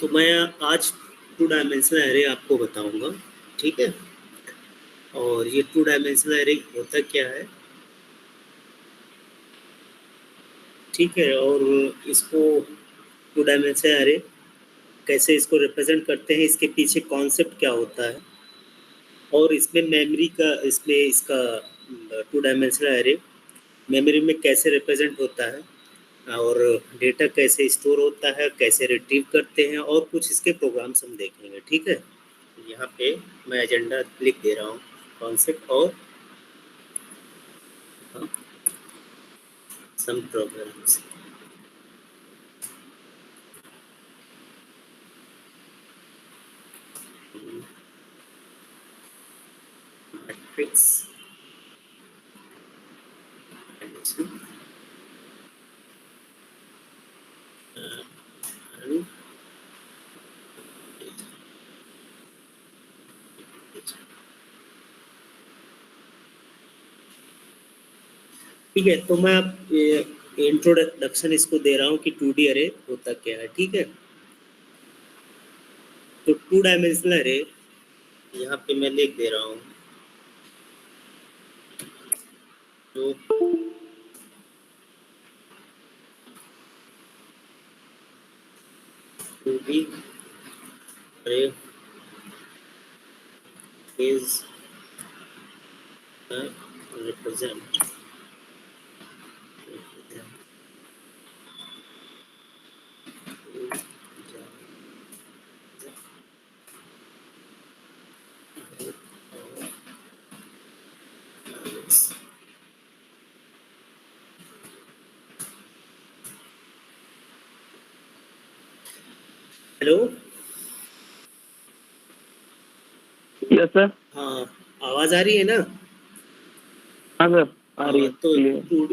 तो मैं आज टू डायमेंशनल एरे आपको बताऊंगा, ठीक है। और ये टू डायमेंशनल एरे होता क्या है, ठीक है। और इसको टू डायमेंशनल एरे कैसे इसको रिप्रेजेंट करते हैं, इसके पीछे कॉन्सेप्ट क्या होता है, और इसमें मेमोरी का, इसमें इसका टू डायमेंशनल एरे मेमोरी में कैसे रिप्रेजेंट होता है, और डेटा कैसे स्टोर होता है, कैसे रिट्रीव करते हैं, और कुछ इसके प्रोग्राम्स हम देखेंगे, ठीक है। यहाँ पे मैं एजेंडा लिख दे रहा हूँ, कॉन्सेप्ट और सम प्रोग्राम्स। मैट्रिक्स ठीक है। तो मैं अब इंट्रोडक्शन इसको दे रहा हूँ कि 2D अरे होता क्या है, ठीक है। तो टू डायमेंशनल अरे यहाँ पे मैं लिख दे रहा हूँ, तो 2D अरे is represent hello. Yes sir. हाँ, आवाज आ रही है ना? हाँ सर, आ रही है। तो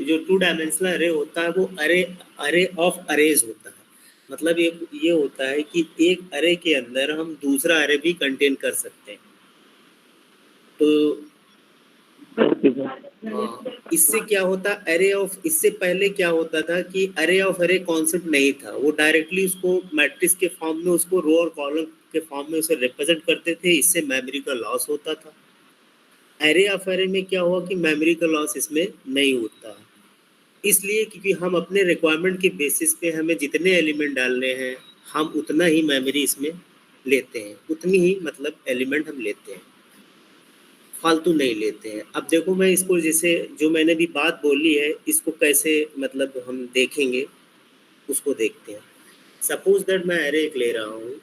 जो टू डायमेंशनल अरे होता है वो अरे ऑफ अरेज होता है। मतलब ये होता है कि एक अरे के अंदर हम दूसरा अरे भी कंटेन कर सकते हैं। तो इससे क्या होता, अरे ऑफ, इससे पहले क्या होता था कि अरे ऑफ अरे कॉन्सेप्ट नहीं था, वो डायरेक्टली उसको मैट्रिक्स के फॉर्म में, उसको रो और कॉलम के फॉर्म में उसे रिप्रेजेंट करते थे, इससे मेमोरी का लॉस होता था। अरे ऑफ अरे में क्या हुआ कि मेमोरी का लॉस इसमें नहीं होता, इसलिए क्योंकि हम अपने रिक्वायरमेंट के बेसिस पे हमें जितने एलिमेंट डालने हैं हम उतना ही मेमोरी इसमें लेते हैं, उतनी ही मतलब एलिमेंट हम लेते हैं, फालतू नहीं लेते हैं। अब देखो मैं इसको, जैसे जो मैंने भी बात बोली है, इसको कैसे मतलब हम देखेंगे, उसको देखते हैं। सपोज दैट मैं एरे एक ले रहा हूँ,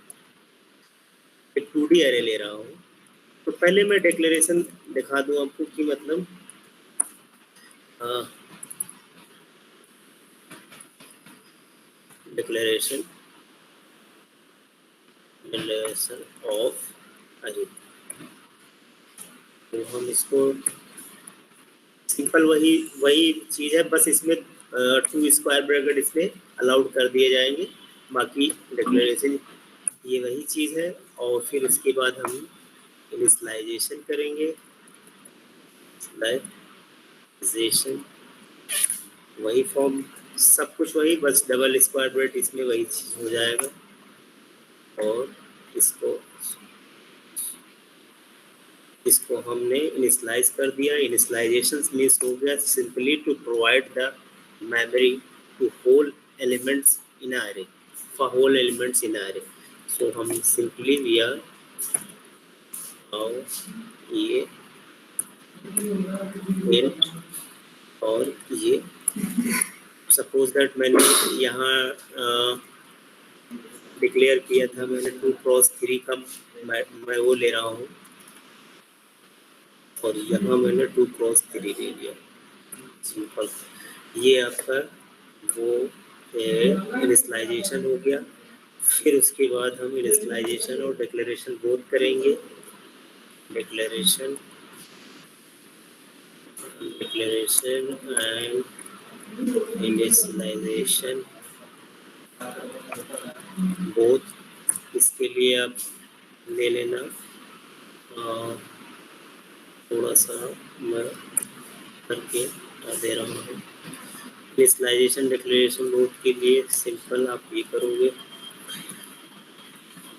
एक 2D एरे ले रहा हूँ। तो पहले मैं डिक्लेरेशन दिखा दूँ आपको कि मतलब डिक्लेरेशन ऑफ अरे। तो हम इसको सिंपल वही चीज़ है, बस इसमें 2 स्क्वायर ब्रैकेट इसमें अलाउड कर दिए जाएंगे, बाकी डिक्लेरेशन ये वही चीज़ है। और फिर उसके बाद हम इनिशियलाइजेशन करेंगे, इनिशियलाइजेशन वही फॉर्म, सब कुछ वही, बस डबल स्क्वायर ब्रैकेट इसमें वही चीज़ हो जाएगा। और इसको हमने इनिशियलाइज कर दिया। इनिशियलाइजेशन मीन्स हो गया simply to provide the memory to whole elements in array, for whole elements in array. So हम सिंपली वी आर ये इंट, और ये सपोज दैट मैंने यहाँ डिक्लेयर किया था, मैंने 2x3 का मैं वो ले रहा हूँ, और यहाँ मैंने 2x3 ले लिया, सिंपल। ये आपका वो इनिशियलाइजेशन हो गया। फिर उसके बाद हम इनिशियलाइजेशन और डिक्लेरेशन बोथ करेंगे। Declaration and initialisation both. इसके लिए आप ले लेना, थोड़ा सा मैं करके दे रहा हूँ। इनिशियलाइजेशन डिक्लेरेशन बोथ के लिए सिंपल आप ये करोगे,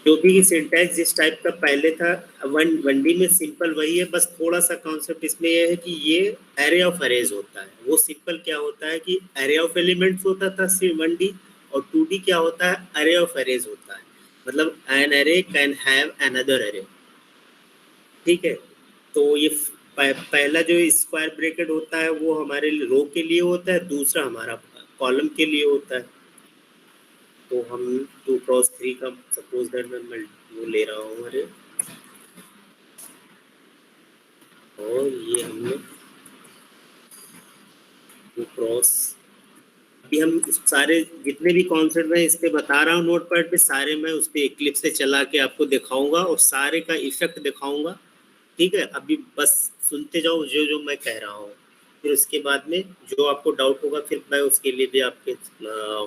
जो भी सिंटैक्स जिस टाइप का पहले था वन डी में सिंपल वही है, बस थोड़ा सा कॉन्सेप्ट इसमें यह है कि ये एरे ऑफ अरेज होता है। वो सिंपल क्या होता है कि एरे ऑफ एलिमेंट्स होता था सिर्फ वन डी, और टू डी क्या होता है, अरे ऑफ अरेज होता है। मतलब एन अरे कैन हैव अनदर अरे, ठीक है। तो ये पहला जो स्क्वायर ब्रैकेट होता है वो हमारे रो के लिए होता है, दूसरा हमारा कॉलम के लिए होता है। तो हम 2x3 का सपोज दैट मैं वो ले रहा हूँ अरे, और ये हमने 2x, अभी हम सारे जितने भी कॉन्सेप्ट मैं इस पे बता रहा हूँ नोट पैड पे, सारे मैं उस पे एक्लिप्स से चला के आपको दिखाऊंगा और सारे का इफेक्ट दिखाऊंगा, ठीक है। अभी बस सुनते जाओ जो जो मैं कह रहा हूँ, फिर उसके बाद में जो आपको डाउट होगा फिर मैं उसके लिए भी आपके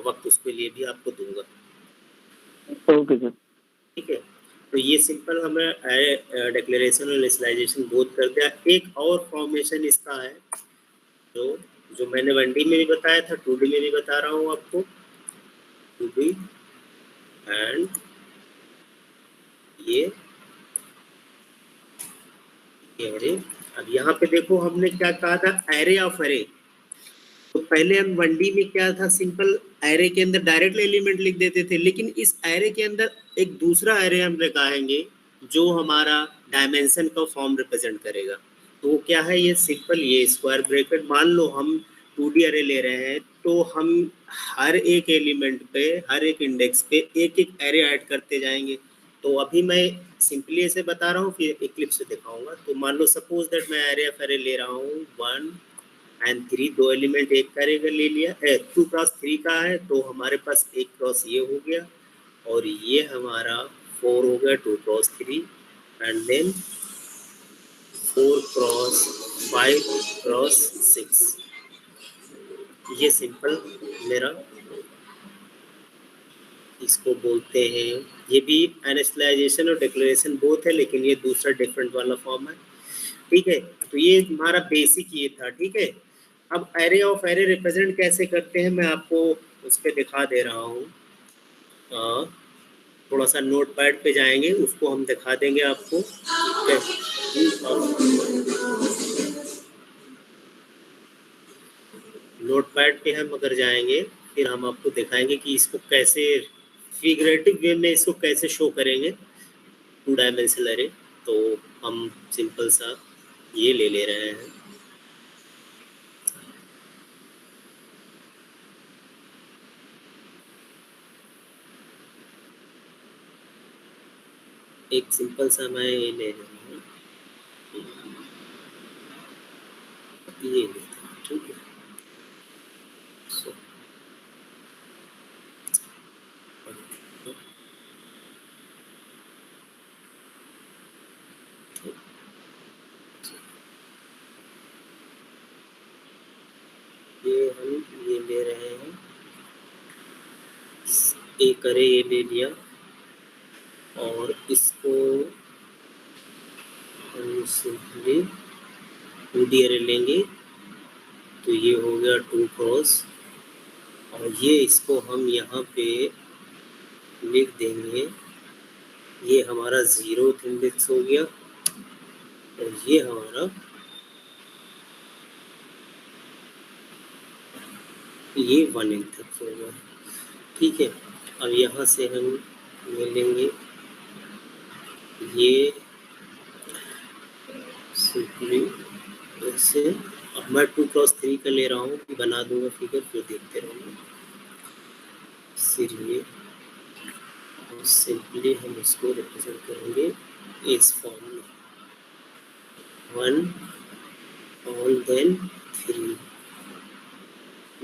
वक्त उसके लिए भी आपको दूंगा, ओके सर। ठीक है। तो ये सिंपल हमें डिक्लेरेशन और इनिशियलाइजेशन बोथ कर दिया। एक और फॉर्मेशन इसका है जो जो मैंने 1D में भी बताया था, 2D में भी बता रहा हूँ आपको, 2D एंड ये एरे। अब यहाँ पे देखो हमने क्या कहा था, एरे ऑफ एरे। तो पहले हम 1D में क्या था, सिंपल एरे के अंदर डायरेक्ट एलिमेंट लिख देते थे, लेकिन इस एरे के अंदर एक दूसरा एरे हम लगाएंगे जो हमारा डायमेंशन का फॉर्म रिप्रेजेंट करेगा। तो वो क्या है, ये सिंपल ये स्क्वायर ब्रैकेट। मान लो हम 2D एरे ले रहे हैं, तो हम हर एक एलिमेंट पे, हर एक इंडेक्स पे एक एक एरे ऐड करते जाएंगे। तो अभी मैं सिंपली ऐसे बता रहा हूँ, फिर एक्लिप्स से दिखाऊंगा। तो मान लो सपोज दैट मैं एरे ऑफ एरे ले रहा हूँ 1 एंड 3, दो एलिमेंट एक करेगा ले लिया, 2x3 का है, तो हमारे पास एक क्रॉस ये हो गया, और ये हमारा 4 हो गया 2x3, एंड देन 4x5x6। ये सिंपल मेरा इसको बोलते हैं, ये भी इनिशियलाइजेशन और डिक्लेरेशन बोथ है, लेकिन ये दूसरा डिफरेंट वाला फॉर्म है, ठीक है। तो ये हमारा बेसिक ये था, ठीक है। अब एरे ऑफ एरे रिप्रेजेंट कैसे करते हैं मैं आपको उस पर दिखा दे रहा हूँ। थोड़ा सा नोट पैड पे जाएंगे, उसको हम दिखा देंगे आपको, ठीक है। नोट पैड पे हम अगर जाएंगे, फिर हम आपको दिखाएंगे कि इसको कैसे फिगरेटिव वे में इसको कैसे शो करेंगे 2 डायमेंशनल एरे। तो हम सिंपल सा ये ले रहे हैं, एक सिंपल सा मैं ये ले रहा हूँ, ये लेते हैं, ठीक है। ये हम ये ले रहे हैं, एक अरे ये ले लिया, और इसको हम सिंपली 2D अरे लेंगे, तो ये हो गया 2x, और ये इसको हम यहाँ पे लिख देंगे, ये हमारा 0th इंडेक्स हो गया, और ये हमारा ये 1 इंडेक्स हो गया, ठीक है। अब यहाँ से हम ले लेंगे ये सिंपली ऐसे। अब मैं 2x3 का ले रहा हूँ, बना दूंगा फिगर, फिर देखते रहेंगे सिर्फ ये। और सिंपली हम इसको रिप्रेजेंट करेंगे इस फॉर्म में, 1 और then 3,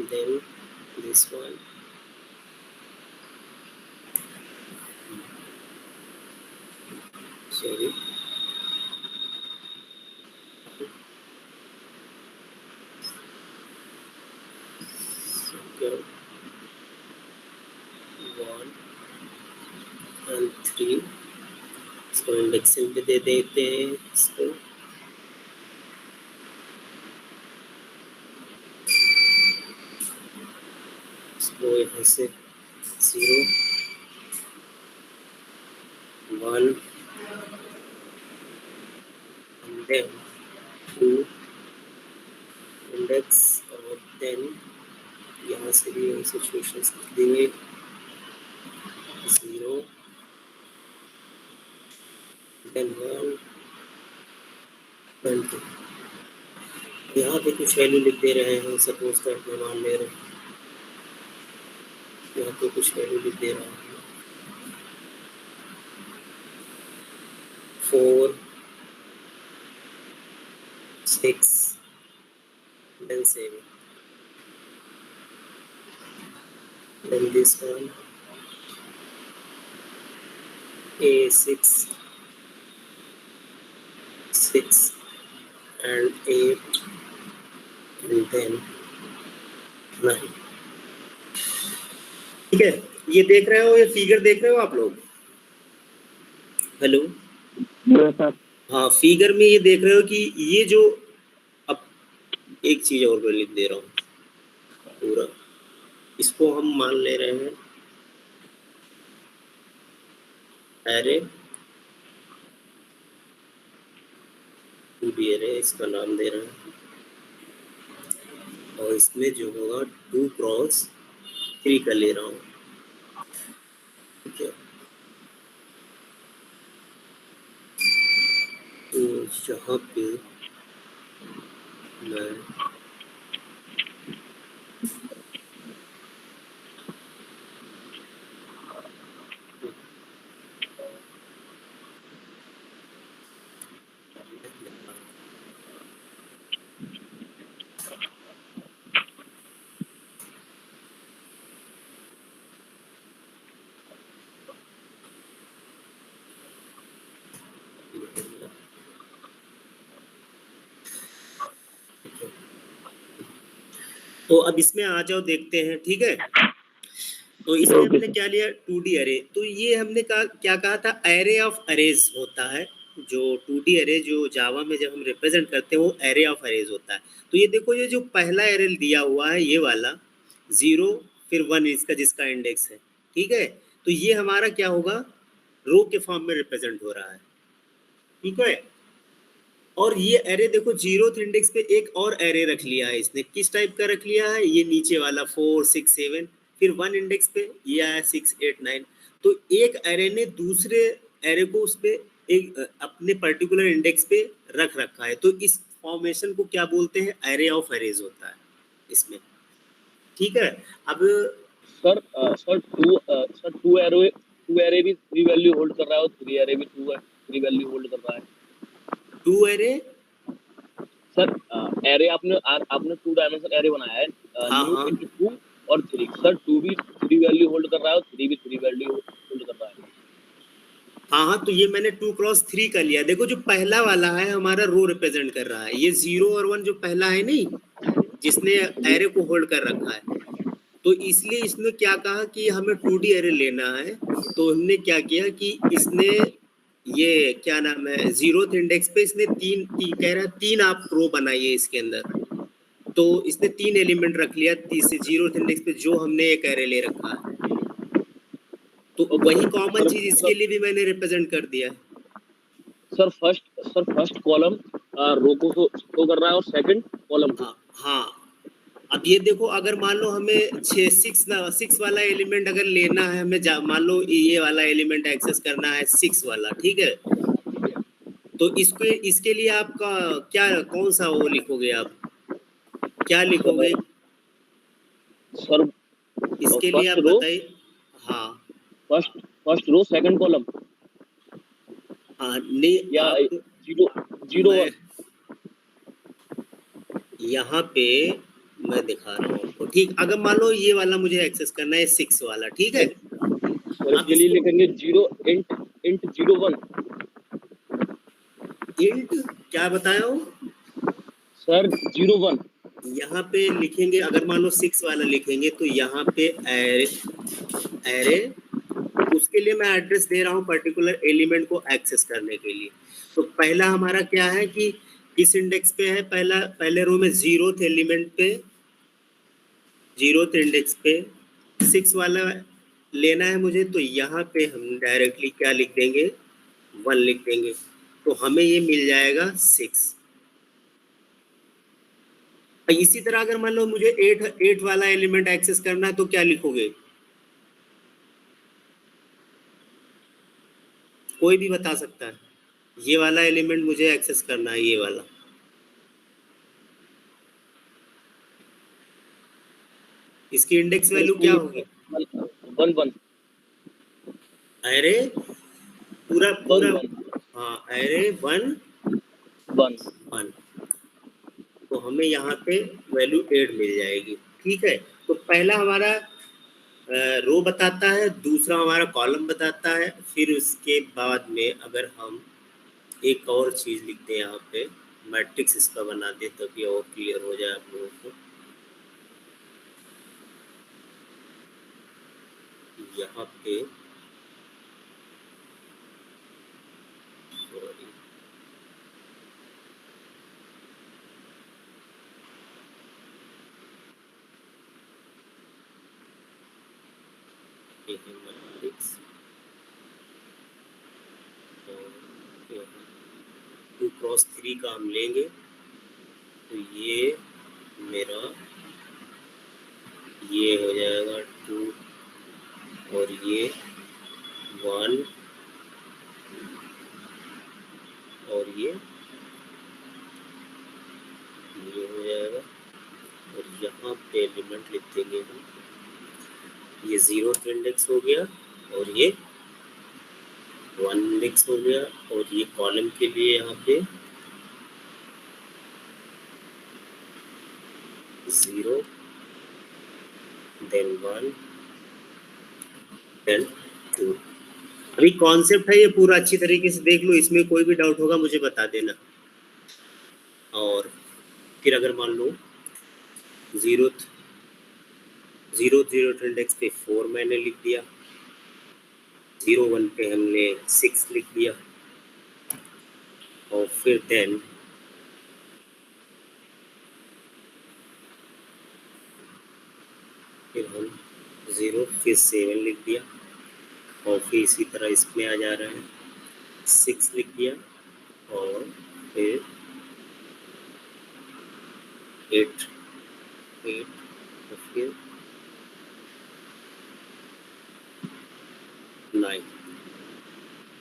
then this one, sorry, second 1 and 3, इसको इंडेक्सिंग पे दे देते हैं इसको, इसको यहाँ से 0, 1 and then 2 इंडेक्स और देन यहाँ से भी हम सिचुएशंस लिख देंगे 0 देन 1 देन 2। यहाँ पे कुछ वैल्यू लिख दे रहे हैं, सपोज दैट मैं मान ले रहा हूँ यहाँ पे कुछ वैल्यू लिख दे रहा हूँ 4 6 then 7 then this one A6 6 and 8 and then 9। ठीक है, ये देख रहे हो, ये फिगर देख रहे हो आप लोग? Hello, yes sir. हाँ, फिगर में ये देख रहे हो कि ये जो, अब एक चीज और मैं लिख दे रहा हूँ पूरा, इसको हम मान ले रहे हैं एरे 2D एरे, इसका नाम दे रहे हैं, और इसमें जो होगा 2 क्रॉस 3 का ले रहा हूँ। ठीक है, तो यहाँ पे मैं तो अब इसमें आ जाओ, देखते हैं। ठीक है, तो इसमें हमने क्या लिया, 2D अरे। तो ये हमने क्या कहा था, एरे ऑफ अरेज होता है। जो 2D अरे जो जावा में जब हम रिप्रेजेंट करते हैं वो एरे ऑफ अरेज होता है। तो ये देखो, ये जो पहला एरे दिया हुआ है ये वाला 0 फिर 1 इसका जिसका इंडेक्स है। ठीक है, तो ये हमारा क्या होगा, रो के फॉर्म में रिप्रेजेंट हो रहा है। ठीक है, और ये एरे देखो 0th इंडेक्स पे एक और एरे रख लिया है इसने। किस टाइप का रख लिया है, ये नीचे वाला 4 6 7, फिर 1 इंडेक्स पे ये आया 6 8 9। तो एक एरे ने दूसरे एरे को उस पे एक अपने पर्टिकुलर इंडेक्स पे रख रखा है। तो इस फॉर्मेशन को क्या बोलते हैं, एरे ऑफ एरेज होता है इसमें। ठीक है, अब सर टू एरे भी 3 वैल्यू होल्ड कर रहा है और 3 एरे भी 3 वैल्यू होल्ड कर रहा है। 2 एरे सर एरे आपने 2 डायमेंशन एरे बनाया है, न्यू इनटू 2 और 3। सर 2 भी 3 वैल्यू होल्ड कर रहा है और 3 भी 3 वैल्यू होल्ड कर रहा है। हाँ, तो ये मैंने 2 क्रॉस 3 का लिया। देखो जो पहला वाला है हमारा रो रिप्रेजेंट कर रहा है, ये 0 और 1 जो पहला है नहीं, जिसने एरे को होल्ड कर रखा है। तो इसलिए इसने क्या कहा कि हमें 2D एरे लेना है। तो हमने क्या किया कि इसने ये क्या नाम है, 0th इंडेक्स पे इसने 3 कह रहा है 3 आप रो बनाइए इसके अंदर। तो इसने 3 एलिमेंट रख लिया 0th इंडेक्स पे जो हमने एक एरे ले रखा है। तो वही कॉमन चीज इसके लिए भी मैंने रिप्रेजेंट कर दिया है। सर फर्स्ट कॉलम रो को शो कर रहा है और सेकंड कॉलम को। हाँ, अब ये देखो, अगर मान लो हमें 6 वाला एलिमेंट अगर लेना है, हमें मान लो ये वाला एलिमेंट एक्सेस करना है 6 वाला। ठीक है, तो इसके लिए आपका क्या, कौन सा वो लिखोगे आप, क्या लिखोगे सर इसके लिए आप बताइए। हाँ, फर्स्ट रो सेकंड कॉलम। हाँ, नहीं, या आप 0 1 यहाँ पे मैं दिखा रहा हूँ आपको। ठीक, अगर मान लो ये वाला मुझे एक्सेस करना है 6 वाला। ठीक है, सर इसके लिए लिखेंगे 0 इंट 0 1। इंट क्या बताया हो सर 0 1 यहाँ पे लिखेंगे। अगर मान लो 6 वाला लिखेंगे तो यहाँ पे एरे, उसके लिए मैं एड्रेस दे रहा हूँ पर्टिकुलर एलिमेंट को एक्सेस करने के लिए। तो पहला हमारा क्या है कि किस इंडेक्स पे है, पहले रो में 0th एलिमेंट पे, 0th इंडेक्स पे 6 वाला लेना है मुझे। तो यहाँ पे हम डायरेक्टली क्या लिख देंगे, 1 लिख देंगे तो हमें ये मिल जाएगा 6। इसी तरह अगर मान लो मुझे 8 वाला एलिमेंट एक्सेस करना है तो क्या लिखोगे? कोई भी बता सकता है। ये वाला एलिमेंट मुझे एक्सेस करना है, ये वाला। इसकी इंडेक्स वैल्यू क्या होगी? 1 1। अरे पूरा पूरा 1 हाँ, अरे 1 1 1। तो हमें यहाँ पे वैल्यू 8 मिल जाएगी। ठीक है, तो पहला हमारा रो बताता है, दूसरा हमारा कॉलम बताता है। फिर उसके बाद में अगर हम एक और चीज लिखते हैं यहाँ पे, मैट्रिक्स इसका बना दे तभी और क्लियर हो जाए आप लोगों को। यहाँ पे सॉरी, ये है मैट्रिक्स। 2x3 का हम लेंगे तो ये मेरा ये हो जाएगा 2 और ये 1 और ये हो जाएगा। और यहाँ पे एलिमेंट लिख देंगे हम, ये 0 इंडेक्स हो गया और ये 1 इंडेक्स हो गया। और ये कॉलम के लिए यहाँ पे 0 देन 1 देन 2। अभी कॉन्सेप्ट है ये पूरा, अच्छी तरीके से देख लो, इसमें कोई भी डाउट होगा मुझे बता देना। और फिर अगर मान लो 0 इंडेक्स पे 4 मैंने लिख दिया, 0 1 पे हमने 6 लिख दिया, और फिर देन फिर हम 0 फिर 7 लिख दिया, और फिर इसी तरह इसमें आ जा रहा है 6 लिख दिया, और फिर 8 और फिर 9।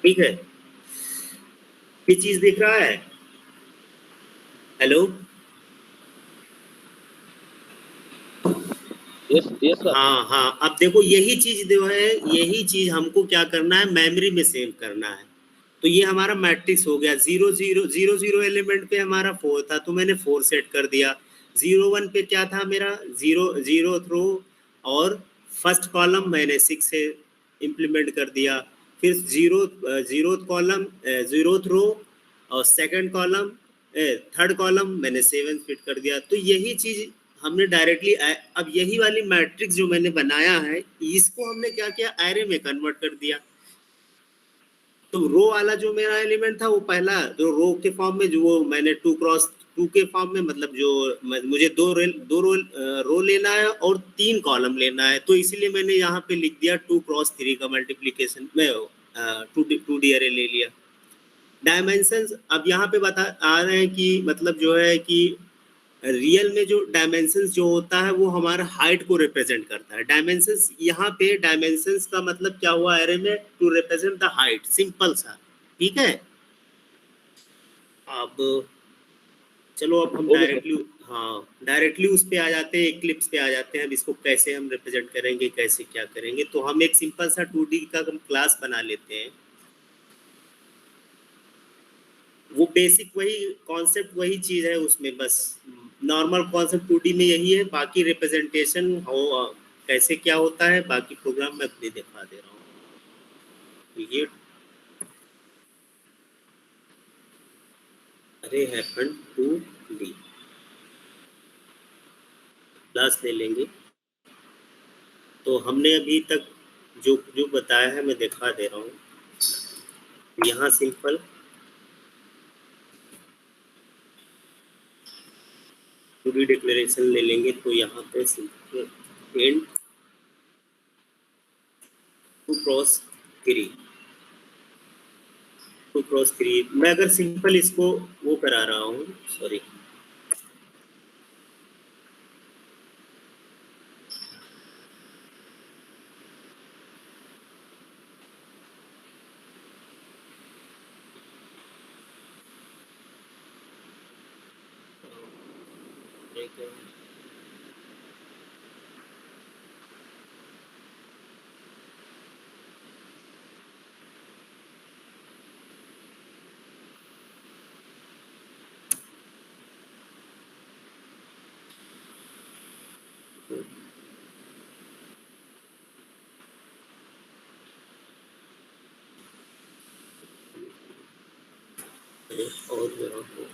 ठीक है, ये चीज दिख रहा है? Hello, yes sir. हाँ हाँ, अब देखो यही चीज जो है, यही चीज हमको क्या करना है, मेमोरी में सेव करना है। तो ये हमारा मैट्रिक्स हो गया। 0 0 0 0 एलिमेंट पे हमारा 4 था तो मैंने 4 सेट कर दिया। 0 1 पे क्या था मेरा, 0 रो, और फर्स्ट कॉलम मैंने 6 से इम्प्लीमेंट कर दिया। फिर 0 कॉलम 0 रो, और सेकंड कॉलम थर्ड कॉलम मैंने 7 फिट कर दिया। तो यही चीज हमने डायरेक्टली, अब यही वाली मैट्रिक्स जो मैंने बनाया है इसको हमने क्या किया, एरे में कन्वर्ट कर दिया। तो रो वाला जो मेरा एलिमेंट था वो पहला जो रो के फॉर्म में, जो वो मैंने 2x2 के फॉर्म में, मतलब जो मुझे दो रो लेना है और 3 कॉलम लेना है, तो इसीलिए मैंने यहाँ पे लिख दिया 2x3 का मल्टीप्लीकेशन में 2D अरे ले लिया। डायमेंशंस अब यहाँ पे बता आ रहे हैं कि मतलब जो है कि रियल में जो डायमेंशंस जो होता है वो हमारा हाइट को रिप्रेजेंट करता है। डायमेंशंस यहाँ पे, डायमेंशंस का मतलब क्या हुआ एरे में, to represent the height, simple सा। ठीक है, अब चलो अब हम ओके सर। डायरेक्टली, हाँ डायरेक्टली उस पे आ जाते हैं, इक्लिप्स पे आ जाते हैं। अब इसको कैसे हम रिप्रेजेंट करेंगे, कैसे क्या करेंगे, तो हम एक सिंपल सा 2D का हम क्लास बना लेते हैं। वो बेसिक वही कॉन्सेप्ट, वही चीज है उसमें, बस नॉर्मल कॉन्सेप्ट 2D में यही है। बाकी रिप्रेजेंटेशन हो कैसे क्या होता है, बाकी प्रोग्राम मैं अपने दिखा दे रहा हूँ। तो ये अरे हैपन टू डी क्लास ले लेंगे। तो हमने अभी तक जो जो बताया है मैं दिखा दे रहा हूँ। यहाँ सिंपल 2D डिक्लेरेशन ले लेंगे, तो यहाँ पे सिंपल इंट 2x3 2 क्रॉस 3 मैं अगर सिंपल इसको वो करा रहा हूँ, सॉरी और यहाँ पे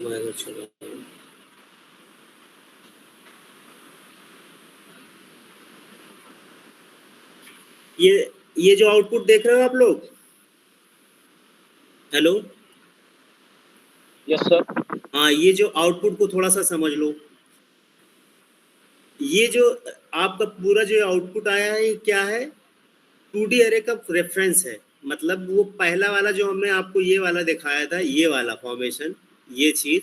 मैं अगर चला ये जो आउटपुट देख रहे हो आप लोग, हेलो, यस सर। हाँ ये जो आउटपुट को थोड़ा सा समझ लो। ये जो आपका पूरा जो आउटपुट आया है ये क्या है, 2D अरे का रेफरेंस है। मतलब वो पहला वाला जो हमने आपको ये वाला दिखाया था, ये वाला फॉर्मेशन, ये चीज,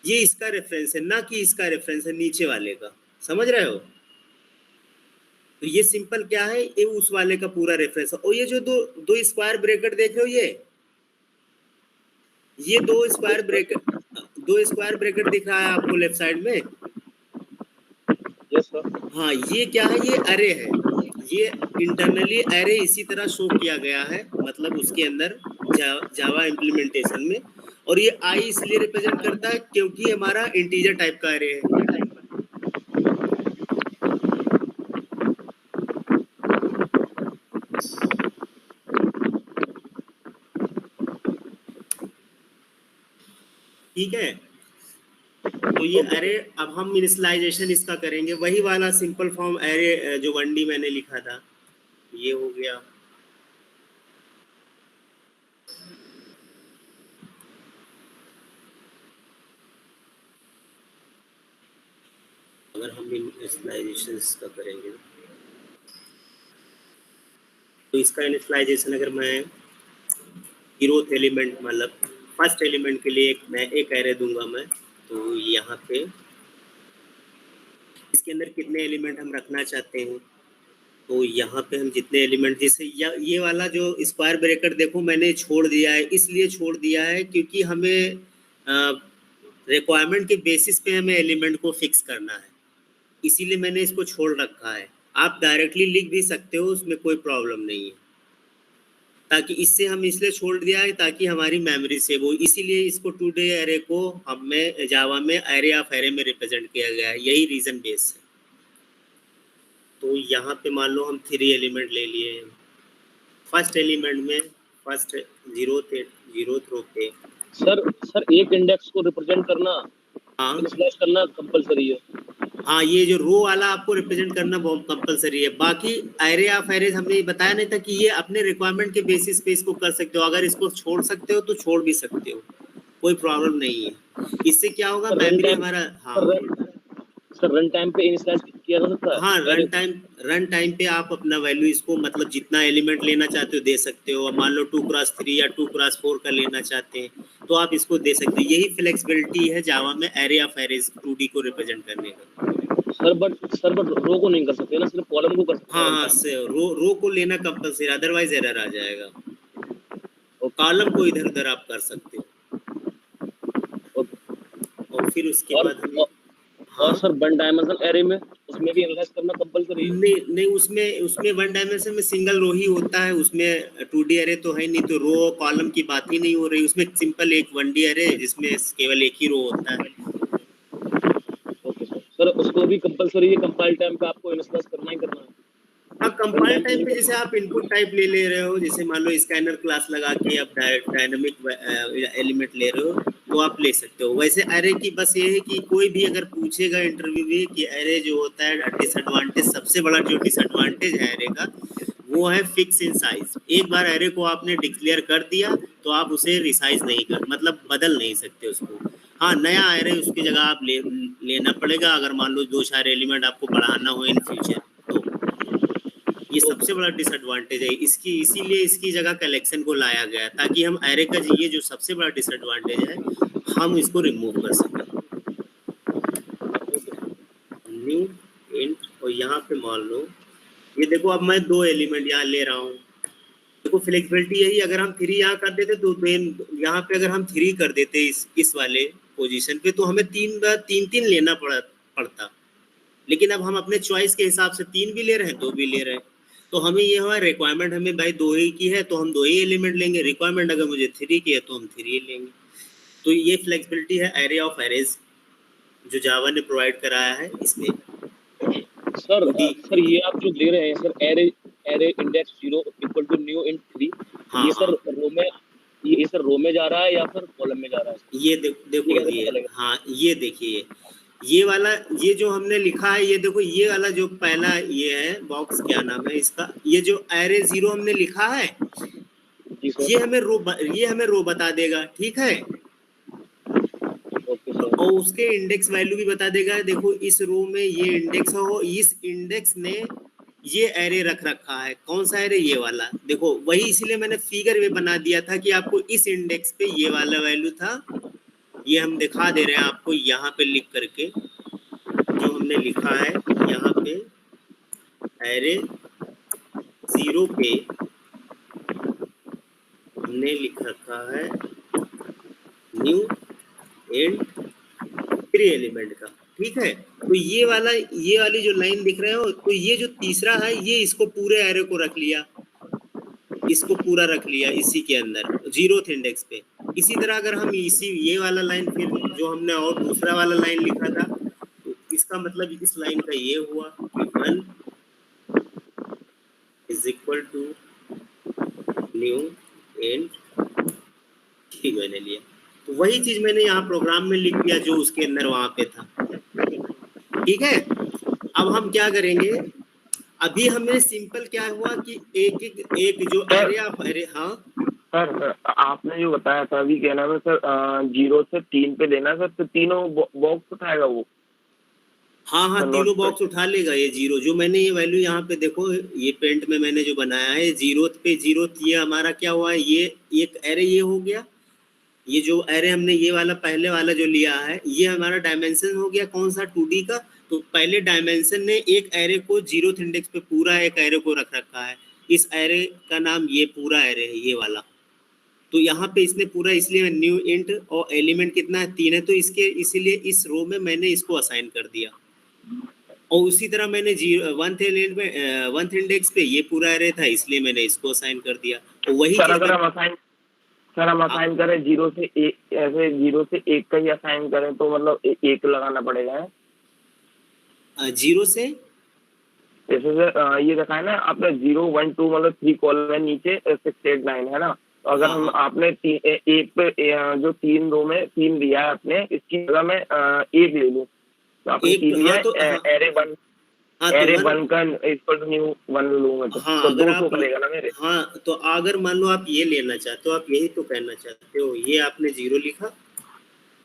ये इसका रेफरेंस है, ना कि इसका रेफरेंस है नीचे वाले का। समझ रहे हो? तो ये सिंपल क्या है, ये उस वाले का पूरा रेफरेंस है। और ये जो दो स्क्वायर ब्रैकेट देख रहे हो, ये दो स्क्वायर ब्रैकेट दिख रहा है आपको लेफ्ट साइड में। Yes sir. हाँ ये क्या है, ये अरे है। ये इंटरनली अरे इसी तरह शो किया गया है, मतलब उसके अंदर जावा इम्प्लीमेंटेशन में। और ये आई इसलिए रिप्रेजेंट करता है क्योंकि हमारा इंटीजर टाइप का अरे है। ठीक है, तो ये अरे, अब हम इनिशियलाइजेशन इसका करेंगे, वही वाला सिंपल फॉर्म अरे जो 1D मैंने लिखा था, ये हो गया। अगर हम इनिशियलाइजेशन इसका करेंगे तो इसका इनिशियलाइजेशन अगर मैं 0th एलिमेंट, मतलब फर्स्ट एलिमेंट के लिए मैं एक एरे दूंगा मैं, तो यहाँ पे इसके अंदर कितने एलिमेंट हम रखना चाहते हैं, तो यहाँ पे हम जितने एलिमेंट, जैसे ये वाला जो स्क्वायर ब्रैकेट देखो मैंने छोड़ दिया है, इसलिए छोड़ दिया है क्योंकि हमें रिक्वायरमेंट के बेसिस पे हमें एलिमेंट को फिक्स करना है, इसीलिए मैंने इसको छोड़ रखा है। आप डायरेक्टली लिख भी सकते हो, उसमें कोई प्रॉब्लम नहीं है। ताकि इससे हम इसलिए छोड़ दिया है ताकि हमारी मेमोरी सेव हो, इसीलिए इसको 2D एरे को हमें जावा में एरे ऑफ एरे में रिप्रेजेंट किया गया है, यही रीजन बेस है। तो यहाँ पे मान लो हम 3 एलिमेंट ले लिए हैं। फर्स्ट एलिमेंट में फर्स्ट 0th रो पे सर एक इंडेक्स को रिप्रेजेंट करना, हाँ इनिशियलाइज करना कंपलसरी है। हाँ, ये जो रो वाला आपको रिप्रेजेंट करना बहुत कंपलसरी है। बाकी एरे ऑफ एरेज हमने ये बताया नहीं था कि ये अपने रिक्वायरमेंट के बेसिस पे इसको कर सकते हो, अगर इसको छोड़ सकते हो तो छोड़ भी सकते हो, कोई प्रॉब्लम नहीं है। इससे क्या होगा, मेमोरी हमारा, हाँ सर रन टाइम पे इनिशियलाइज किया जा सकता है। हाँ, रन टाइम पे आप अपना वैल्यू इसको, मतलब जितना एलिमेंट लेना चाहते हो दे सकते हो। मान लो 2x3 या 2x4 का लेना चाहते हैं तो आप इसको दे सकते हो। यही फ्लेक्सिबिलिटी है जावा में एरे ऑफ एरेज 2D को रिप्रेजेंट करने का। सर बट रो को नहीं कर सकते ना, सिर्फ कॉलम को कर सकते हैं। हाँ रो को लेना कंपलसरी, अदरवाइज एरर आ जाएगा। और कॉलम को इधर उधर आप कर सकते हो। और फिर उसके बाद और सर वन डायमेंशनल एरे में उसमें भी एनालाइज करना कंपलसरी है? नहीं नहीं, उसमें वन डायमेंशन में सिंगल रो ही होता है, उसमें 2D अरे तो है नहीं, तो रो और कॉलम की बात ही नहीं हो रही। उसमें सिंपल एक 1D अरे जिसमें केवल एक ही रो होता है। Okay sir. सर उसको भी कंपलसरी है, कंपाइल टाइम पे आपको इनिशियलाइज करना ही करना है? हाँ, कंपाइल टाइम पे जैसे आप इनपुट टाइप ले रहे हो, जैसे मान लो स्कैनर क्लास लगा के आप डायनामिक एलिमेंट ले रहे हो, तो आप ले सकते हो। वैसे एरे की बस ये है कि कोई भी अगर पूछेगा इंटरव्यू में कि एरे जो होता है डिसएडवांटेज, सबसे बड़ा जो डिसएडवांटेज है एरे का, वो है फिक्स इन साइज। एक बार एरे को आपने डिक्लेयर कर दिया तो आप उसे रिसाइज नहीं कर, मतलब बदल नहीं सकते उसको। हाँ, नया एरे उसकी जगह आप लेना पड़ेगा, अगर मान लो 2-4 एलिमेंट आपको बढ़ाना हो इन फ्यूचर तो। ये सबसे बड़ा डिसएडवांटेज है इसकी, इसीलिए इसकी जगह कलेक्शन को लाया गया, ताकि हम एरे का ये जो सबसे बड़ा डिसएडवांटेज है, हम इसको रिमूव कर सकें। न्यू इंट, और यहाँ पे मान लो ये देखो, अब मैं 2 एलिमेंट यहाँ ले रहा हूँ। देखो फ्लेक्सिबिलिटी यही, अगर हम 3 यहाँ कर देते तो यहाँ पे अगर हम 3 कर देते इस वाले पोजीशन पे, तो हमें 3 लेना पड़ता। लेकिन अब हम अपने चॉइस के हिसाब से 3 भी ले रहे हैं, 2 भी ले रहे हैं। तो हमें ये हुआ रिक्वायरमेंट हमें भाई 2 ही की है, तो हम 2 ही एलिमेंट लेंगे। रिक्वायरमेंट अगर मुझे 3 की है तो हम 3 लेंगे। तो ये फ्लेक्सिबिलिटी है एरे ऑफ एरेज जो जावा ने प्रोवाइड कराया है इसमें। सर सर ये आप जो दे रहे हैं sir, array index 0 equal to new int 3, हाँ, ये सर हाँ। रो में, ये सर रो में जा रहा है या फिर कॉलम में जा रहा है? ये देखो ये, हाँ ये देखिए, ये वाला, ये जो हमने लिखा है, ये देखो ये वाला जो पहला ये है बॉक्स, क्या नाम है इसका, ये जो एरे 0 हमने लिखा है, ये हमें रो बता देगा, ठीक है। और उसके इंडेक्स वैल्यू भी बता देगा। देखो इस रो में ये इंडेक्स हो, इस इंडेक्स ने ये एरे रख रखा है। कौन सा एरे? ये वाला। देखो वही, इसीलिए मैंने फिगर में बना दिया था कि आपको इस इंडेक्स पे ये वाला वैल्यू था, ये हम दिखा दे रहे हैं आपको यहाँ पे लिख करके। जो हमने लिखा है यहाँ पे एरे 0 पे हमने लिख रखा है न्यू एंड 3 एलिमेंट का, ठीक है। तो ये वाली जो लाइन दिख रहे हो, तो ये जो तीसरा है, ये इसको पूरे एरे को रख लिया, इसको पूरा रख लिया इसी के अंदर 0th इंडेक्स पे। इसी तरह अगर हम ये वाला लाइन, फिर जो हमने और दूसरा वाला लाइन लिखा था, तो इसका मतलब इस लाइन का ये हुआ कि 1 is equal to new int, ठीक मैंने लिया। तो वही चीज मैंने यहाँ प्रोग्राम में लिख दिया जो उसके अंदर वहां पे था, ठीक है। अब हम क्या करेंगे, अभी हमें सिंपल क्या हुआ कि एक जो एरिया ऑफ एरे, हाँ सर आपने जो बताया था अभी, क्या नाम है सर, 0 से 3 पे देना सर, तो तीनों बॉक्स उठाएगा वो? हाँ, तीनों बॉक्स उठा लेगा। ये 0 जो मैंने ये वैल्यू यहाँ पे देखो, ये पेंट में मैंने जो बनाया है 0th पे 0th, ये हमारा क्या हुआ, ये एक एरे ये हो गया। ये जो एरे हमने ये वाला पहले वाला जो लिया है, ये हमारा डायमेंशन हो गया कौन सा, 2D का। तो पहले डायमेंशन ने एक एरे को 0th इंडेक्स पे पूरा एक एरे को रख रखा है। इस एरे का नाम ये पूरा एरे है, ये वाला। तो यहाँ पे इसने पूरा, इसलिए न्यू इंट, और एलिमेंट कितना है, 3 है, तो इसके इसीलिए इस रो में मैंने इसको असाइन कर दिया। और उसी तरह मैंने 1th इंडेक्स पे ये पूरा एरे था, इसलिए मैंने इसको असाइन कर दिया। तो वही सर अगर हम असाइन करें 0 से 1, ऐसे 0 से 1 का ही असाइन करें तो मतलब 1 लगाना पड़ेगा है? 0 से जैसे सर ये देखा है ना आपने, 0 1 2 मतलब 3 कॉलम है, नीचे 6 8 9 है ना। तो अगर हम आपने एक पे जो 3 रो में 3 दिया है आपने, इसकी जगह मैं 1 ले लूँ, तो आपने 3 लिया है, एरे 1 का इक्वल टू न्यू 1 लूंगा तो 200 करेगा ना मेरे। हाँ, तो अगर मान लो आप ये लेना चाहते हो, आप यही तो कहना चाहते हो, ये आपने 0 लिखा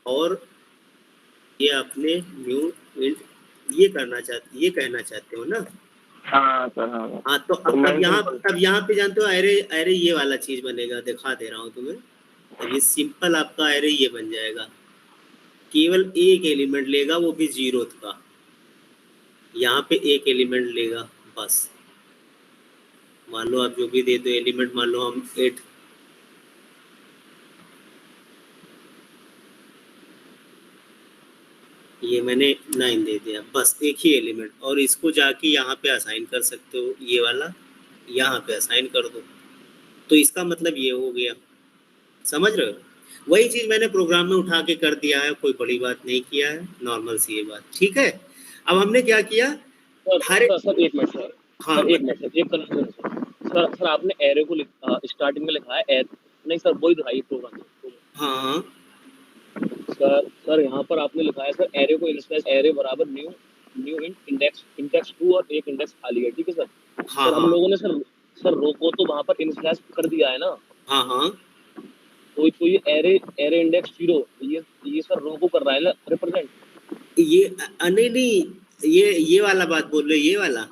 और ये आपने न्यू इंट, ये कहना चाहते हो ना? हाँ सर, हाँ, तो अब यहाँ पे जानते हो एरे ये वाला चीज बनेगा, दिखा दे रहा हूँ तुम्हें। अब ये सिंपल आपका एरे ये बन जाएगा, केवल एक एलिमेंट लेगा, वो भी 0th का। यहाँ पे एक एलिमेंट लेगा बस। मान लो आप जो भी दे दो एलिमेंट, मान लो हम 8, ये मैंने 9 दे दिया, बस एक ही एलिमेंट, और इसको जाके यहाँ पे असाइन कर सकते हो, ये वाला यहाँ पे असाइन कर दो, तो इसका मतलब ये हो गया। समझ रहे हो? वही चीज़ मैंने प्रोग्राम में उठा के कर दिया है, कोई बड़ी बात नहीं किया है, नॉर्मल सी ये बात, ठीक है। अब हमने क्या किया, हर सर एक मिनट सर, हाँ सर एक मिनट सर, एक कंफ्यूजन सर, सर आपने एरे को स्टार्टिंग में लिखा है नहीं सर वही दिखाई प्रोग्राम। हाँ हाँ सर यहाँ पर आपने लिखा है सर एरे को इनिशियलाइज एरे बराबर न्यू न्यू इंडेक्स इंडेक्स 2 और एक इंडेक्स खाली है, ठीक है सर। हाँ सर हम हाँ लोगों ने सर रो को तो वहाँ पर इनिशियलाइज कर दिया है ना, हाँ हाँ तो ये एरे एरे इंडेक्स 0 ये सर रो को कर रहा है ना रिप्रेजेंट। ये नहीं नहीं, ये वाला बात बोल रहे हो, ये वाला।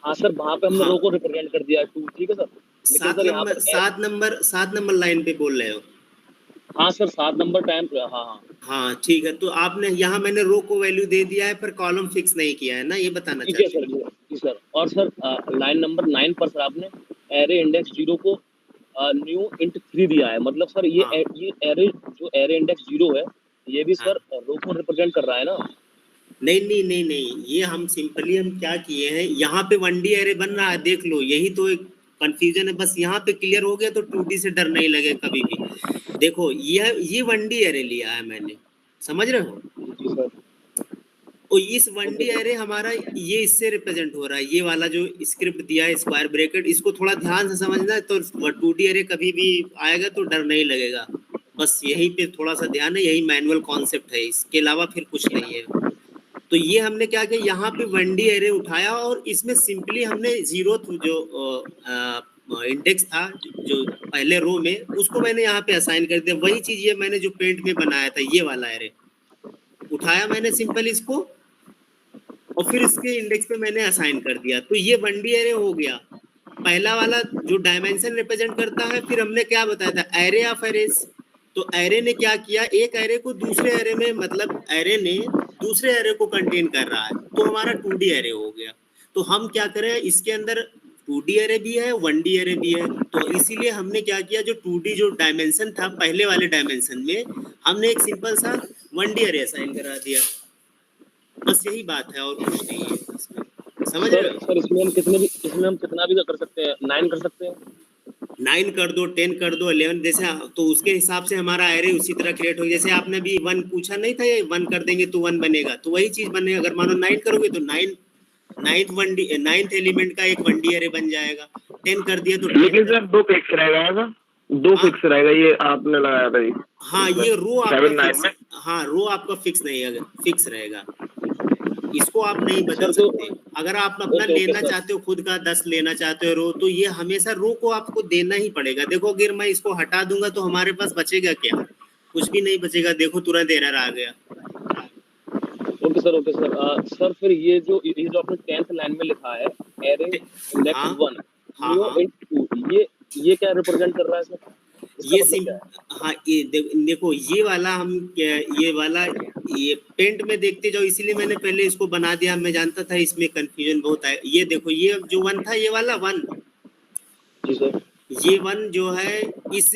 हाँ सर वहाँ पे हमने हाँ, रो को रिप्रेजेंट कर दिया है 2, ठीक है सर। लेकिन सर यहाँ पर 7 नंबर लाइन पे बोल रहे हो। हाँ सर 7 नंबर टाइम, हाँ हाँ हाँ ठीक है, तो आपने यहाँ मैंने रो को वैल्यू दे दिया है पर कॉलम फिक्स नहीं किया है ना, ये बताना ठीक है चाहते सर, जी सर। और सर लाइन नंबर 9 पर सर आपने एरे इंडेक्स 0 को न्यू इंट 3 दिया है, मतलब सर हाँ ये एरे जो एरे इंडेक्स 0 है ये भी हाँ। सर रो को रिप्रेजेंट कर रहा है ना। नहीं नहीं नहीं नहीं, ये हम सिंपली हम क्या किए हैं, यहाँ पे 1D एरे बन रहा है, देख लो, यही तो एक कंफ्यूजन है, बस यहाँ पे क्लियर हो गया तो 2D से डर नहीं लगे कभी भी। देखो ये 1D एरे लिया है मैंने, समझ रहे हो? जी सर। और इस 1D एरे हमारा ये इससे रिप्रेजेंट हो रहा है, ये वाला जो स्क्रिप्ट दिया है स्क्वायर ब्रैकेट, इसको थोड़ा ध्यान से समझना है, तो 2D एरे कभी भी आएगा तो डर नहीं लगेगा, बस यही पे थोड़ा सा ध्यान है, यही मैनुअल कॉन्सेप्ट है, इसके अलावा फिर कुछ नहीं है। तो ये हमने क्या किया, यहाँ पे 1D एरे उठाया और इसमें सिंपली हमने 0th जो इंडेक्स था जो पहले रो में, उसको मैंने यहाँ पे असाइन कर दिया, वही चीज ये मैंने जो पेंट में बनाया था, ये वाला एरे उठाया मैंने सिंपल इसको, और फिर इसके इंडेक्स पे मैंने असाइन कर दिया, तो ये 1D एरे हो गया। पहला वाला जो डायमेंशन रिप्रेजेंट करता है, फिर हमने क्या बताया था, एरे ऑफ एरेस। तो एरे ने क्या किया, एक एरे को दूसरे एरे में, मतलब एरे ने दूसरे एरे को कंटेन कर रहा है, तो हमारा 2D एरे हो गया। तो हम क्या करें, इसके अंदर 2D एरे भी है, 1D एरे भी है, तो इसीलिए हमने क्या किया, जो 2D जो डायमेंशन था पहले वाले डायमेंशन में, हमने एक सिंपल सा 1D एरे असाइन करा दिया, बस यही बात है और कुछ नहीं है इसमें। समझ रहे हो? सर इसमें हम कितना भी कर सकते हैं, 9 कर सकते हैं। 9 कर दो, 10 कर दो, 11, जैसे, तो उसके हिसाब से हमारा एरे उसी तरह क्रिएट हो, जैसे आपने अभी 1 पूछा नहीं था, ये 1 कर देंगे तो 1 बनेगा, तो वही चीज बनेगा। अगर मानो 9 करोगे तो 9th एलिमेंट का एक 1D एरे बन जाएगा, 10 कर दिया तो 10। लेकिन सर 2 फिक्स रहेगा ऐसा, 2 फिक्स रहेगा, ये आपने लगाया था ये। हाँ, ये रो आपका 7 9 फिक्स, में। हाँ रो आपका फिक्स नहीं है, फिक्स रहेगा, इसको आप नहीं बदल सर तो सकते। अगर आप अपना ओके लेना सर। चाहते हो, खुद का 10 लेना चाहते हो रो, तो ये हमेशा रो को आपको देना ही पड़ेगा। देखो अगर मैं इसको हटा दूंगा तो हमारे पास बचेगा क्या, कुछ भी नहीं बचेगा, देखो तुरंत एरर आ गया। ओके सर सर फिर ये जो आपने 10th लाइन में लिखा है एरे इंडेक्स हाँ 1 हाँ न्यू हाँ, इंट 2, ये क्या रिप्रेजेंट कर रहा है सर, इसका ये मतलब क्या है? हाँ, ये देखो ये वाला हम ये वाला ये पेंट में देखते जाओ, इसीलिए मैंने पहले इसको बना दिया, मैं जानता था इसमें कंफ्यूजन बहुत है। ये देखो, ये जो 1 था, ये वाला 1, जी सर। ये 1 जो है, इस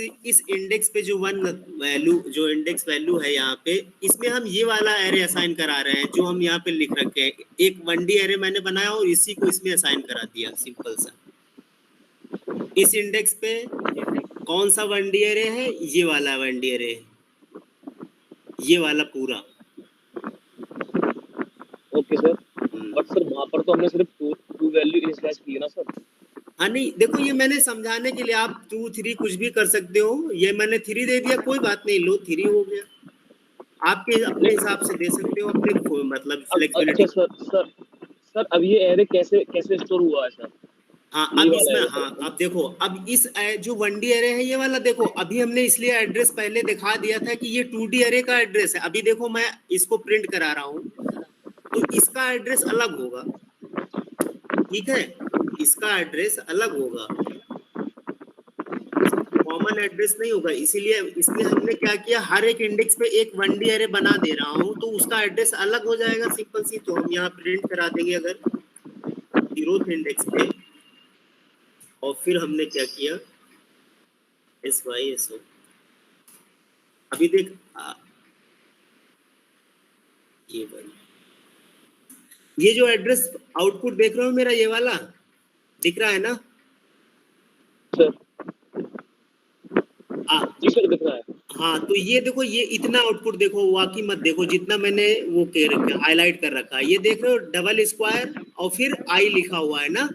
इंडेक्स पे जो 1 वैल्यू, जो इंडेक्स वैल्यू है यहाँ पे, इसमें हम ये वाला एरे असाइन करा रहे हैं जो हम यहाँ पे लिख रखे हैं। एक 1D एरे मैंने बनाया और इसी को इसमें असाइन करा दिया, सिंपल सा। इस इंडेक्स पे कौन सा 1D एरे है, ये वाला 1D एरे है, ये वाला पूरा। ओके सर, बट सर वहाँ पर तो हमने सिर्फ टू वैल्यू इनिशियलाइज की है ना सर। हाँ नहीं, देखो ये मैंने समझाने के लिए, आप 2 3 कुछ भी कर सकते हो, ये मैंने 3 दे दिया, कोई बात नहीं, लो 3 हो गया, आपके अपने हिसाब से दे सकते हो, अपने मतलब अच्छा फ्लेक्सिबिलिटी। सर अब ये एरे कैसे कैसे स्टोर हुआ है सर, हाँ, ये अब वाला इसमें, एरे हाँ सर। अब देखो, अब इस जो 1D एरे है ये वाला, देखो अभी हमने इसलिए एड्रेस पहले दिखा दिया था कि ये 2D एरे का एड्रेस है। अभी देखो मैं इसको प्रिंट करा रहा हूँ, तो इसका एड्रेस अलग होगा, ठीक है, इसका एड्रेस अलग होगा, कॉमन एड्रेस नहीं होगा, इसीलिए इसमें हमने क्या किया, हर एक इंडेक्स पे एक 1D एरे बना दे रहा हूँ, तो उसका एड्रेस अलग हो जाएगा, सिंपल सी। तो हम यहाँ प्रिंट करा देंगे अगर 0th इंडेक्स पे, और फिर हमने क्या किया, SYSO, अभी देख ये वाला, ये जो एड्रेस आउटपुट देख रहे हो मेरा, ये वाला दिख रहा है ना सर आप? जी सर दिख रहा है। हाँ, तो ये देखो, ये इतना आउटपुट देखो, वाकई मत देखो जितना मैंने वो हाईलाइट कर रखा है, ये देख रहे हो डबल स्क्वायर और फिर आई लिखा हुआ है ना।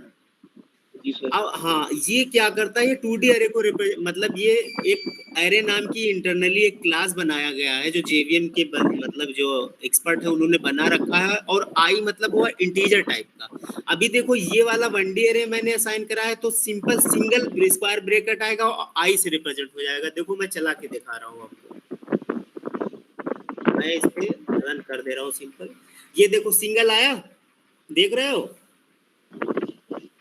जी सर। अब हाँ, ये क्या करता है, ये 2D एरे को मतलब ये एक एरे नाम की इंटरनली एक क्लास बनाया गया है जो जेवीएम के मतलब जो एक्सपर्ट है उन्होंने बना रखा है, और आई मतलब हुआ इंटीजर टाइप का। अभी देखो ये वाला 1D एरे मैंने असाइन करा है, तो सिंपल सिंगल स्क्वायर ब्रैकेट आएगा और आई से रिप्रेजेंट हो जाएगा। देखो मैं चला के दिखा रहा हूँ आपको, मैं इस पे रन कर दे रहा हूँ सिंपल। ये देखो सिंगल आया, देख रहे हो?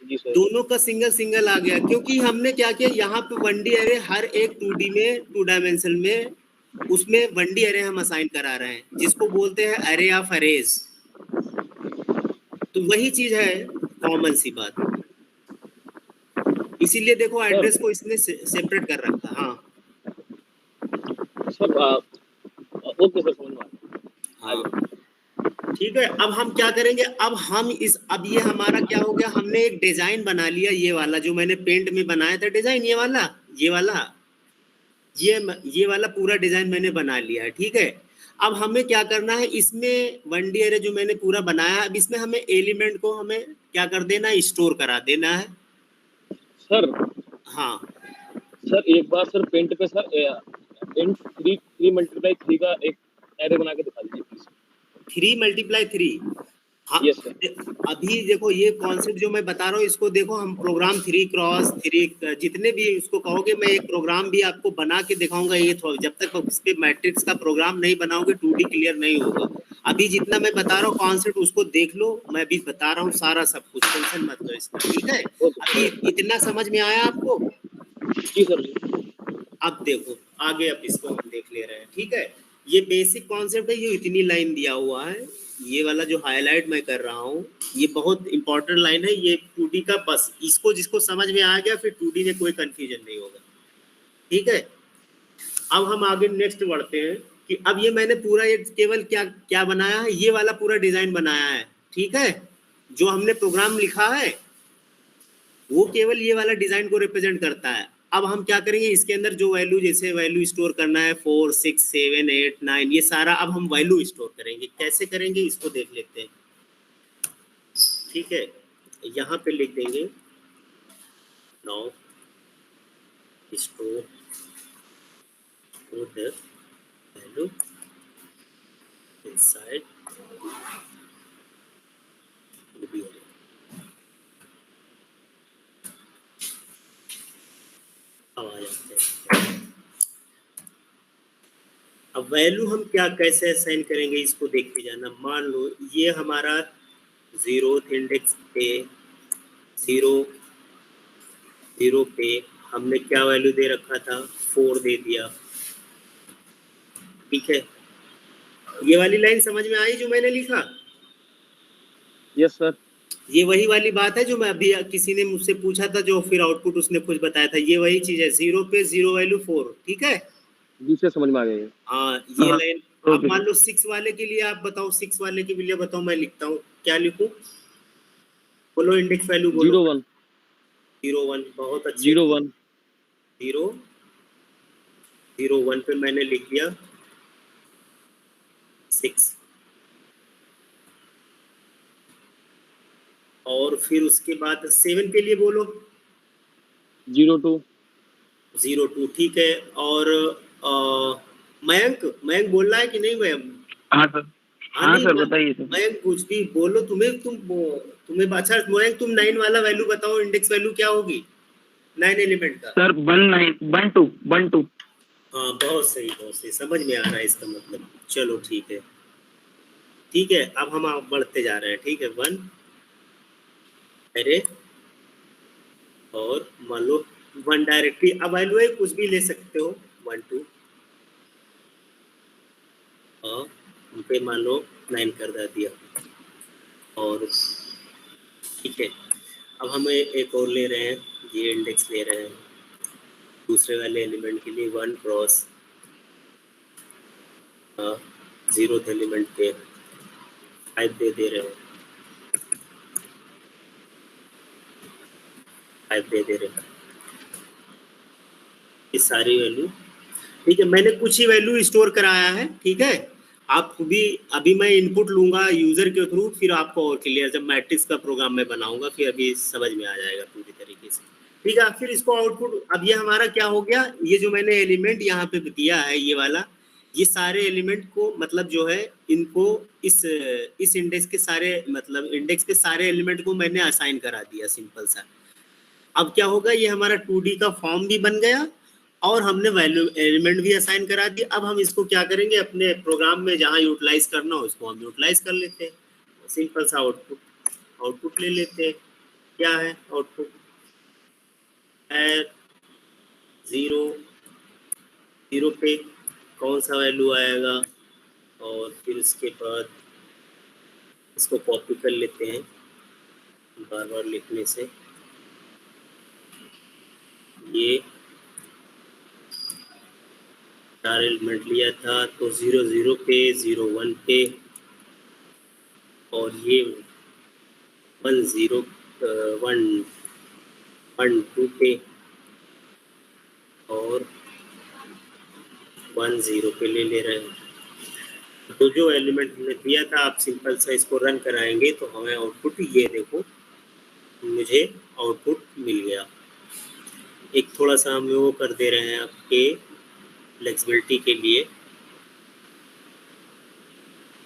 जी सर। दोनों का सिंगल सिंगल आ गया, क्योंकि हमने क्या किया, यहाँ पे 1D एरे हर एक 2D में 2 डायमेंशन में उसमें 1D एरे हम असाइन करा रहे हैं, जिसको बोलते हैं एरे ऑफ एरेज। तो वही चीज है, कॉमन सी बात, इसीलिए देखो एड्रेस को इसने सेपरेट कर रखा। हाँ सर ओके सर, समझ में आ गया। हाँ ठीक है। अब हम क्या करेंगे, अब ये हमारा क्या हो गया, हमने एक डिजाइन बना लिया, ये वाला जो मैंने पेंट में बनाया था डिजाइन, ये वाला पूरा डिजाइन मैंने बना लिया है, ठीक है। अब हमें क्या करना है, इसमें 1D एरे जो मैंने पूरा बनाया, अब इसमें हमें एलिमेंट को हमें क्या कर देना है, स्टोर करा देना है। सर हाँ सर एक बार सर पेंट पे सर int 3 मल्टीप्लाई 3 का एक एरे बना के दिखा दीजिए प्लीज। 3 मल्टीप्लाई 3। हाँ यस सर। अभी देखो ये कॉन्सेप्ट जो मैं बता रहा हूँ, इसको देखो हम प्रोग्राम 3x3 जितने भी इसको कहोगे, मैं एक प्रोग्राम भी आपको बना के दिखाऊंगा। ये जब तक इस पे मैट्रिक्स का प्रोग्राम नहीं बनाओगे 2D क्लियर नहीं होगा। अभी जितना मैं बता रहा हूँ कॉन्सेप्ट, उसको देख लो, मैं अभी बता रहा हूँ सारा सब कुछ, टेंशन मत लो इसका, ठीक है। अभी इतना समझ में आया आपको? जी सर जी। अब देखो आगे, अब इसको हम देख ले रहे हैं, ठीक है। ये बेसिक कॉन्सेप्ट है, ये इतनी लाइन दिया हुआ है, ये वाला जो हाईलाइट मैं कर रहा हूँ ये बहुत इंपॉर्टेंट लाइन है, ये 2D का, बस इसको जिसको समझ में आ गया फिर 2D में कोई कंफ्यूजन नहीं होगा, ठीक है। अब हम आगे नेक्स्ट बढ़ते हैं कि अब ये मैंने पूरा ये केवल क्या क्या बनाया है, ये वाला पूरा डिजाइन बनाया है, ठीक है। जो हमने प्रोग्राम लिखा है वो केवल ये वाला डिजाइन को रिप्रेजेंट करता है। अब हम क्या करेंगे, इसके अंदर जो वैल्यू, जैसे वैल्यू स्टोर करना है 4 6 7 8 9, ये सारा अब हम वैल्यू स्टोर करेंगे। कैसे करेंगे इसको देख लेते हैं, ठीक है। यहाँ पे लिख देंगे now store the value inside अब आ जाते हैं। अब वैल्यू हम क्या कैसे असाइन करेंगे इसको देखते जाना। मान लो ये हमारा 0th इंडेक्स पे 0 पे हमने क्या वैल्यू दे रखा था, 4 दे दिया, ठीक है। ये वाली लाइन समझ में आई जो मैंने लिखा? Yes sir. ये वही वाली बात है जो मैं अभी, किसी ने मुझसे पूछा था, जो फिर आउटपुट उसने खुद बताया था, ये वही चीज है। 0 पे 0 वैल्यू 4, ठीक है। जी से समझ में आ गया। हाँ ये लाइन। अब मान लो 6 वाले के लिए आप बताओ, 6 वाले के लिए बताओ, मैं लिखता हूँ, क्या लिखूं, बोलो इंडेक्स वैल्यू बोलो। 0 1 0 1, बहुत अच्छे। 0 1 0 0 1 पे मैंने लिख दिया 6, और फिर उसके बाद 7 के लिए बोलो 0 2 0 2, ठीक है। और मयंक बोल रहा है कि नहीं मयंक? हाँ सर। हाँ सर बताइए सर। मयंक कुछ भी बोलो, तुम्हें अच्छा मयंक, तुम 9 वाला वैल्यू बताओ, इंडेक्स वैल्यू क्या होगी 9 एलिमेंट का? सर 1 2 1 2। हाँ बहुत सही, समझ में आ रहा है इसका मतलब। चलो ठीक है, अब हम बढ़ते जा रहे हैं, ठीक है। 1 अरे, और मान लो 1 डायरेक्टली, अब वैल्यू है कुछ भी ले सकते हो, 1 2, और पे मान लो 9 कर दिया, और ठीक है। अब हमें एक और ले रहे हैं, ये इंडेक्स ले रहे हैं दूसरे वाले एलिमेंट के लिए, 1 क्रॉस 0th एलिमेंट पे 5 दे रहे हो, 5 दे रहे हो, ये सारी वैल्यू ठीक है। मैंने कुछ ही वैल्यू स्टोर कराया है, ठीक है। आप भी अभी मैं इनपुट लूंगा यूजर के थ्रू, फिर आपको और क्लियर जब मैट्रिक्स का प्रोग्राम मैं बनाऊंगा फिर अभी समझ में आ जाएगा पूरी तरीके से, ठीक है। फिर इसको आउटपुट, अब ये हमारा क्या हो गया, ये जो मैंने एलिमेंट यहाँ पे दिया है ये वाला, ये सारे एलिमेंट को मतलब जो है इनको इस इंडेक्स के सारे मतलब इंडेक्स के सारे एलिमेंट को मैंने असाइन करा दिया, सिंपल सा। अब क्या होगा, ये हमारा 2D का फॉर्म भी बन गया और हमने वैल्यू एलिमेंट भी असाइन करा दिया। अब हम इसको क्या करेंगे, अपने प्रोग्राम में जहाँ यूटिलाइज करना हो उसको हम यूटिलाइज कर लेते हैं। सिंपल सा आउटपुट ले लेते हैं। क्या है आउटपुट, जीरो, जीरो पे कौन सा वैल्यू आएगा, और फिर उसके बाद इसको कॉपी कर लेते हैं बार बार लिखने से। ये 4 एलिमेंट लिया था तो 0 0 पे, 0 1 पे, और ये 1 0 1 1 2 पे, और 1 0 पे ले रहे हैं। तो जो एलिमेंट हमने दिया था, आप सिंपल सा इसको रन कराएंगे तो हमें आउटपुट, ये देखो मुझे आउटपुट मिल गया। एक थोड़ा सा हम वो कर दे रहे हैं आपके फ्लेक्सिबिलिटी के लिए,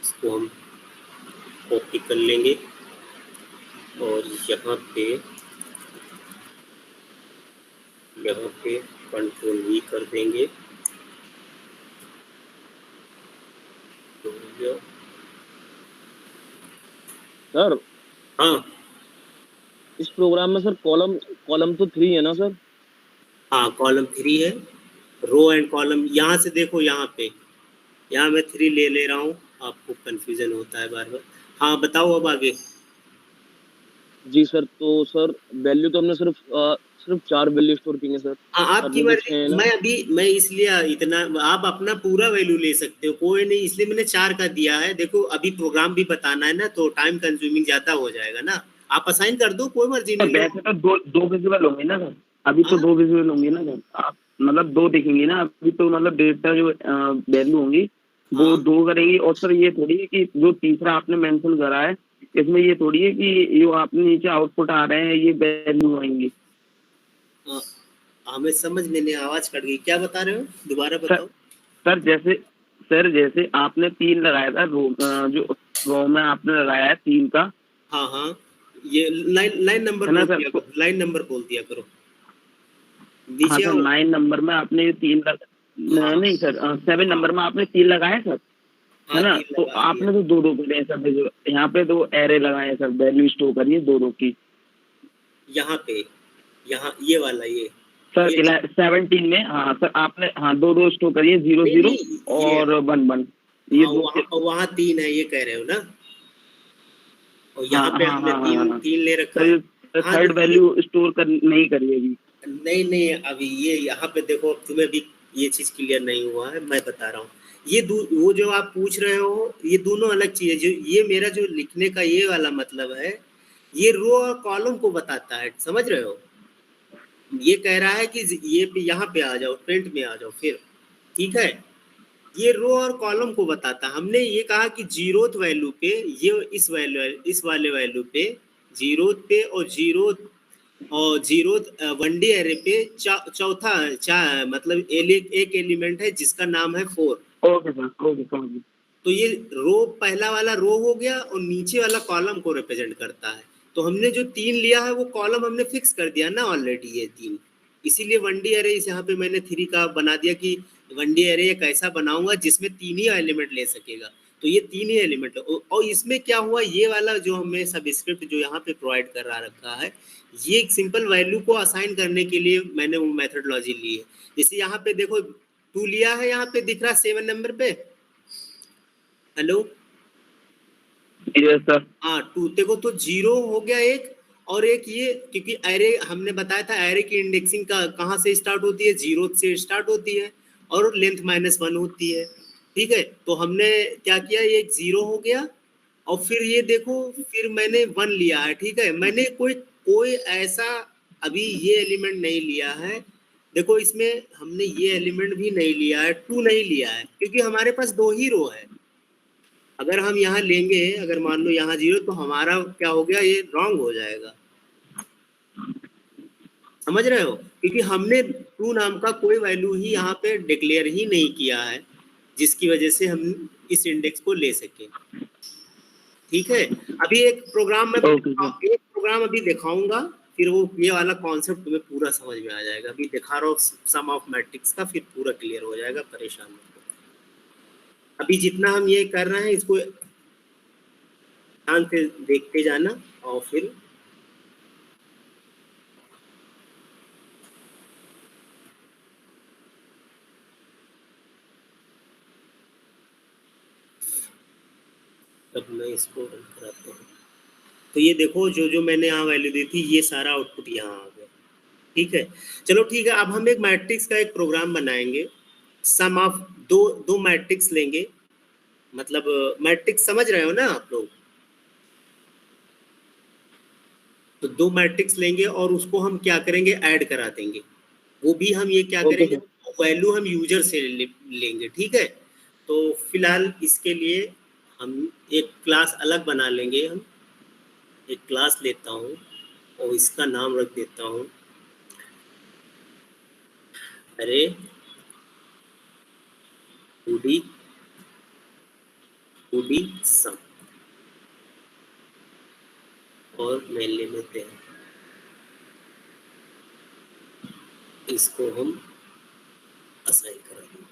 इसको हम कॉपी कर लेंगे और यहाँ पे कंट्रोल V कर देंगे। सर हाँ इस प्रोग्राम में सर कॉलम तो 3 है ना सर? हाँ, कॉलम 3 है, रो एंड कॉलम। यहाँ से देखो, यहाँ मैं 3 ले रहा हूँ, आपको कंफ्यूजन होता है बार बार। हाँ बताओ अब आगे। जी सर, तो सर वैल्यू तो हमने सिर्फ 4 वैल्यू स्टोर की है सर। हाँ, आपकी मर्जी। मैं इसलिए इतना, आप अपना पूरा वैल्यू ले सकते हो, कोई नहीं, इसलिए मैंने 4 का दिया है। देखो अभी प्रोग्राम भी बताना है ना, तो टाइम कंज्यूमिंग ज्यादा हो जाएगा ना। आप असाइन कर दो, कोई मर्जी नहीं। वैसे तो दो विजुअल होंगे ना सर, अभी तो 2 विजुअल होंगे ना सर, आप मतलब 2 दिखेंगे ना अभी तो, मतलब डेटा जो वैल्यू होंगी वो 2 करेंगी। और सर ये थोड़ी है कि जो तीसरा आपने मेंशन करा है, इसमें ये थोड़ी है कि जो आपने नीचे आउटपुट आ रहे हैं ये वैल्यू आएंगी। हमें समझ में नहीं, आवाज कट गई, क्या बता रहे हो, दोबारा बताओ। सर जैसे आपने 3 लगाया था जो रो में आपने लगाया है 3 का। हाँ, ये लाइन नंबर बोल दिया करो। हाँ सर, 9 नंबर में आपने 3 नहीं सर, 7 नंबर में आपने 3 लगाए सर, है ना। तो आपने तो 2 करे सर, यहाँ पे 2 एरे लगाए सर, वैल्यू स्टोर करिए 2 की। यहाँ ये वाला, ये सर 17 में, हाँ सर आपने, हाँ 2 स्टोर करिए, 0 0 और 1 1, ये 2। वहाँ 3 है, ये कह रहे हो ना, और यहाँ पे हमने 3 ले रखा है। थर्ड वैल्यू स्टोर नहीं करिएगी। नहीं, अभी ये यहाँ पे देखो, तुम्हें भी ये चीज क्लियर नहीं हुआ है, मैं बता रहा हूँ। ये वो जो आप पूछ रहे हो, ये दोनों अलग चीज है। जो ये मेरा जो लिखने का ये वाला मतलब है, ये रो और कॉलम को बताता है, समझ रहे हो। ये कह रहा है कि ये यहाँ पे आ जाओ, प्रिंट में आ जाओ फिर, ठीक है। ये रो और कॉलम को बताता है। हमने ये कहा कि जीरोथ वैल्यू पे, ये इस वाले वैल्यू पे, जीरोथ पे और जीरोथ 1D एरे पे चौथा मतलब एक एलिमेंट है जिसका नाम है 4। ओके सर, ओके समझ। तो ये रो, पहला वाला रो हो गया, और नीचे वाला कॉलम को रिप्रेजेंट करता है। तो हमने जो 3 लिया है वो कॉलम हमने फिक्स कर दिया ना ऑलरेडी, ये 3। इसीलिए 1D एरे इस यहाँ पे मैंने 3 का बना दिया कि 1D एरे एक ऐसा बनाऊंगा जिसमें 3 ही एलिमेंट ले सकेगा। तो ये 3 ही एलिमेंट है। और इसमें क्या हुआ, ये वाला जो हमें सबस्क्रिप्ट जो यहाँ पे प्रोवाइड कर रखा है, ये एक सिंपल वैल्यू को असाइन करने के लिए मैंने वो मेथडोलॉजी ली है। जैसे यहाँ पे देखो 2 लिया है, यहाँ पे दिख रहा 7 नंबर पे। Hello, yes sir. हाँ 2 देखो, तो 0 हो गया एक, और एक ये, क्योंकि एरे हमने बताया था एरे की इंडेक्सिंग का कहाँ से स्टार्ट होती है, 0 से स्टार्ट होती है और लेंथ -1 होती है, ठीक है। तो हमने क्या किया, ये एक 0 हो गया और फिर ये देखो, फिर मैंने 1 लिया है, ठीक है, मैंने कोई ऐसा अभी ये एलिमेंट नहीं लिया है। देखो इसमें हमने ये एलिमेंट भी नहीं लिया है, 2 नहीं लिया है, क्योंकि हमारे पास 2 ही रो है। अगर हम यहाँ लेंगे, अगर मान लो यहाँ 0, तो हमारा क्या हो गया, ये रॉन्ग हो जाएगा। समझ रहे हो, क्योंकि हमने 2 नाम का कोई वैल्यू ही यहाँ पे डिक्लेयर ही नहीं किया है, जिसकी वजह से हम इस इंडेक्स को ले सके। ठीक है, अभी एक प्रोग्राम अभी दिखाऊंगा, फिर वो ये वाला कॉन्सेप्ट तुम्हें पूरा समझ में आ जाएगा। अभी दिखा रहा हूँ सम ऑफ मैट्रिक्स का, फिर पूरा क्लियर हो जाएगा, परेशान मत हो। अभी जितना हम ये कर रहे हैं इसको ध्यान से देखते जाना, और फिर तब मैं इसको रन कराता हूँ। तो ये देखो, जो मैंने यहाँ वैल्यू दी थी, ये सारा आउटपुट यहाँ आ गया। ठीक है, चलो ठीक है, अब हम एक मैट्रिक्स का एक प्रोग्राम बनाएंगे। सम ऑफ दो मैट्रिक्स लेंगे, मतलब मैट्रिक्स समझ रहे हो ना आप लोग? तो 2 मैट्रिक्स लेंगे और उसको हम क्या करेंगे, ऐड करा देंगे। वो भी हम ये क्या करेंगे, वैल्यू हम यूजर से लेंगे। ठीक है, तो फिलहाल इसके लिए हम एक क्लास अलग बना लेंगे। हम एक क्लास लेता हूँ और इसका नाम रख देता हूँ अरे 2D सम, और मैं ले लेते हैं इसको हम असाइन करा देंगे।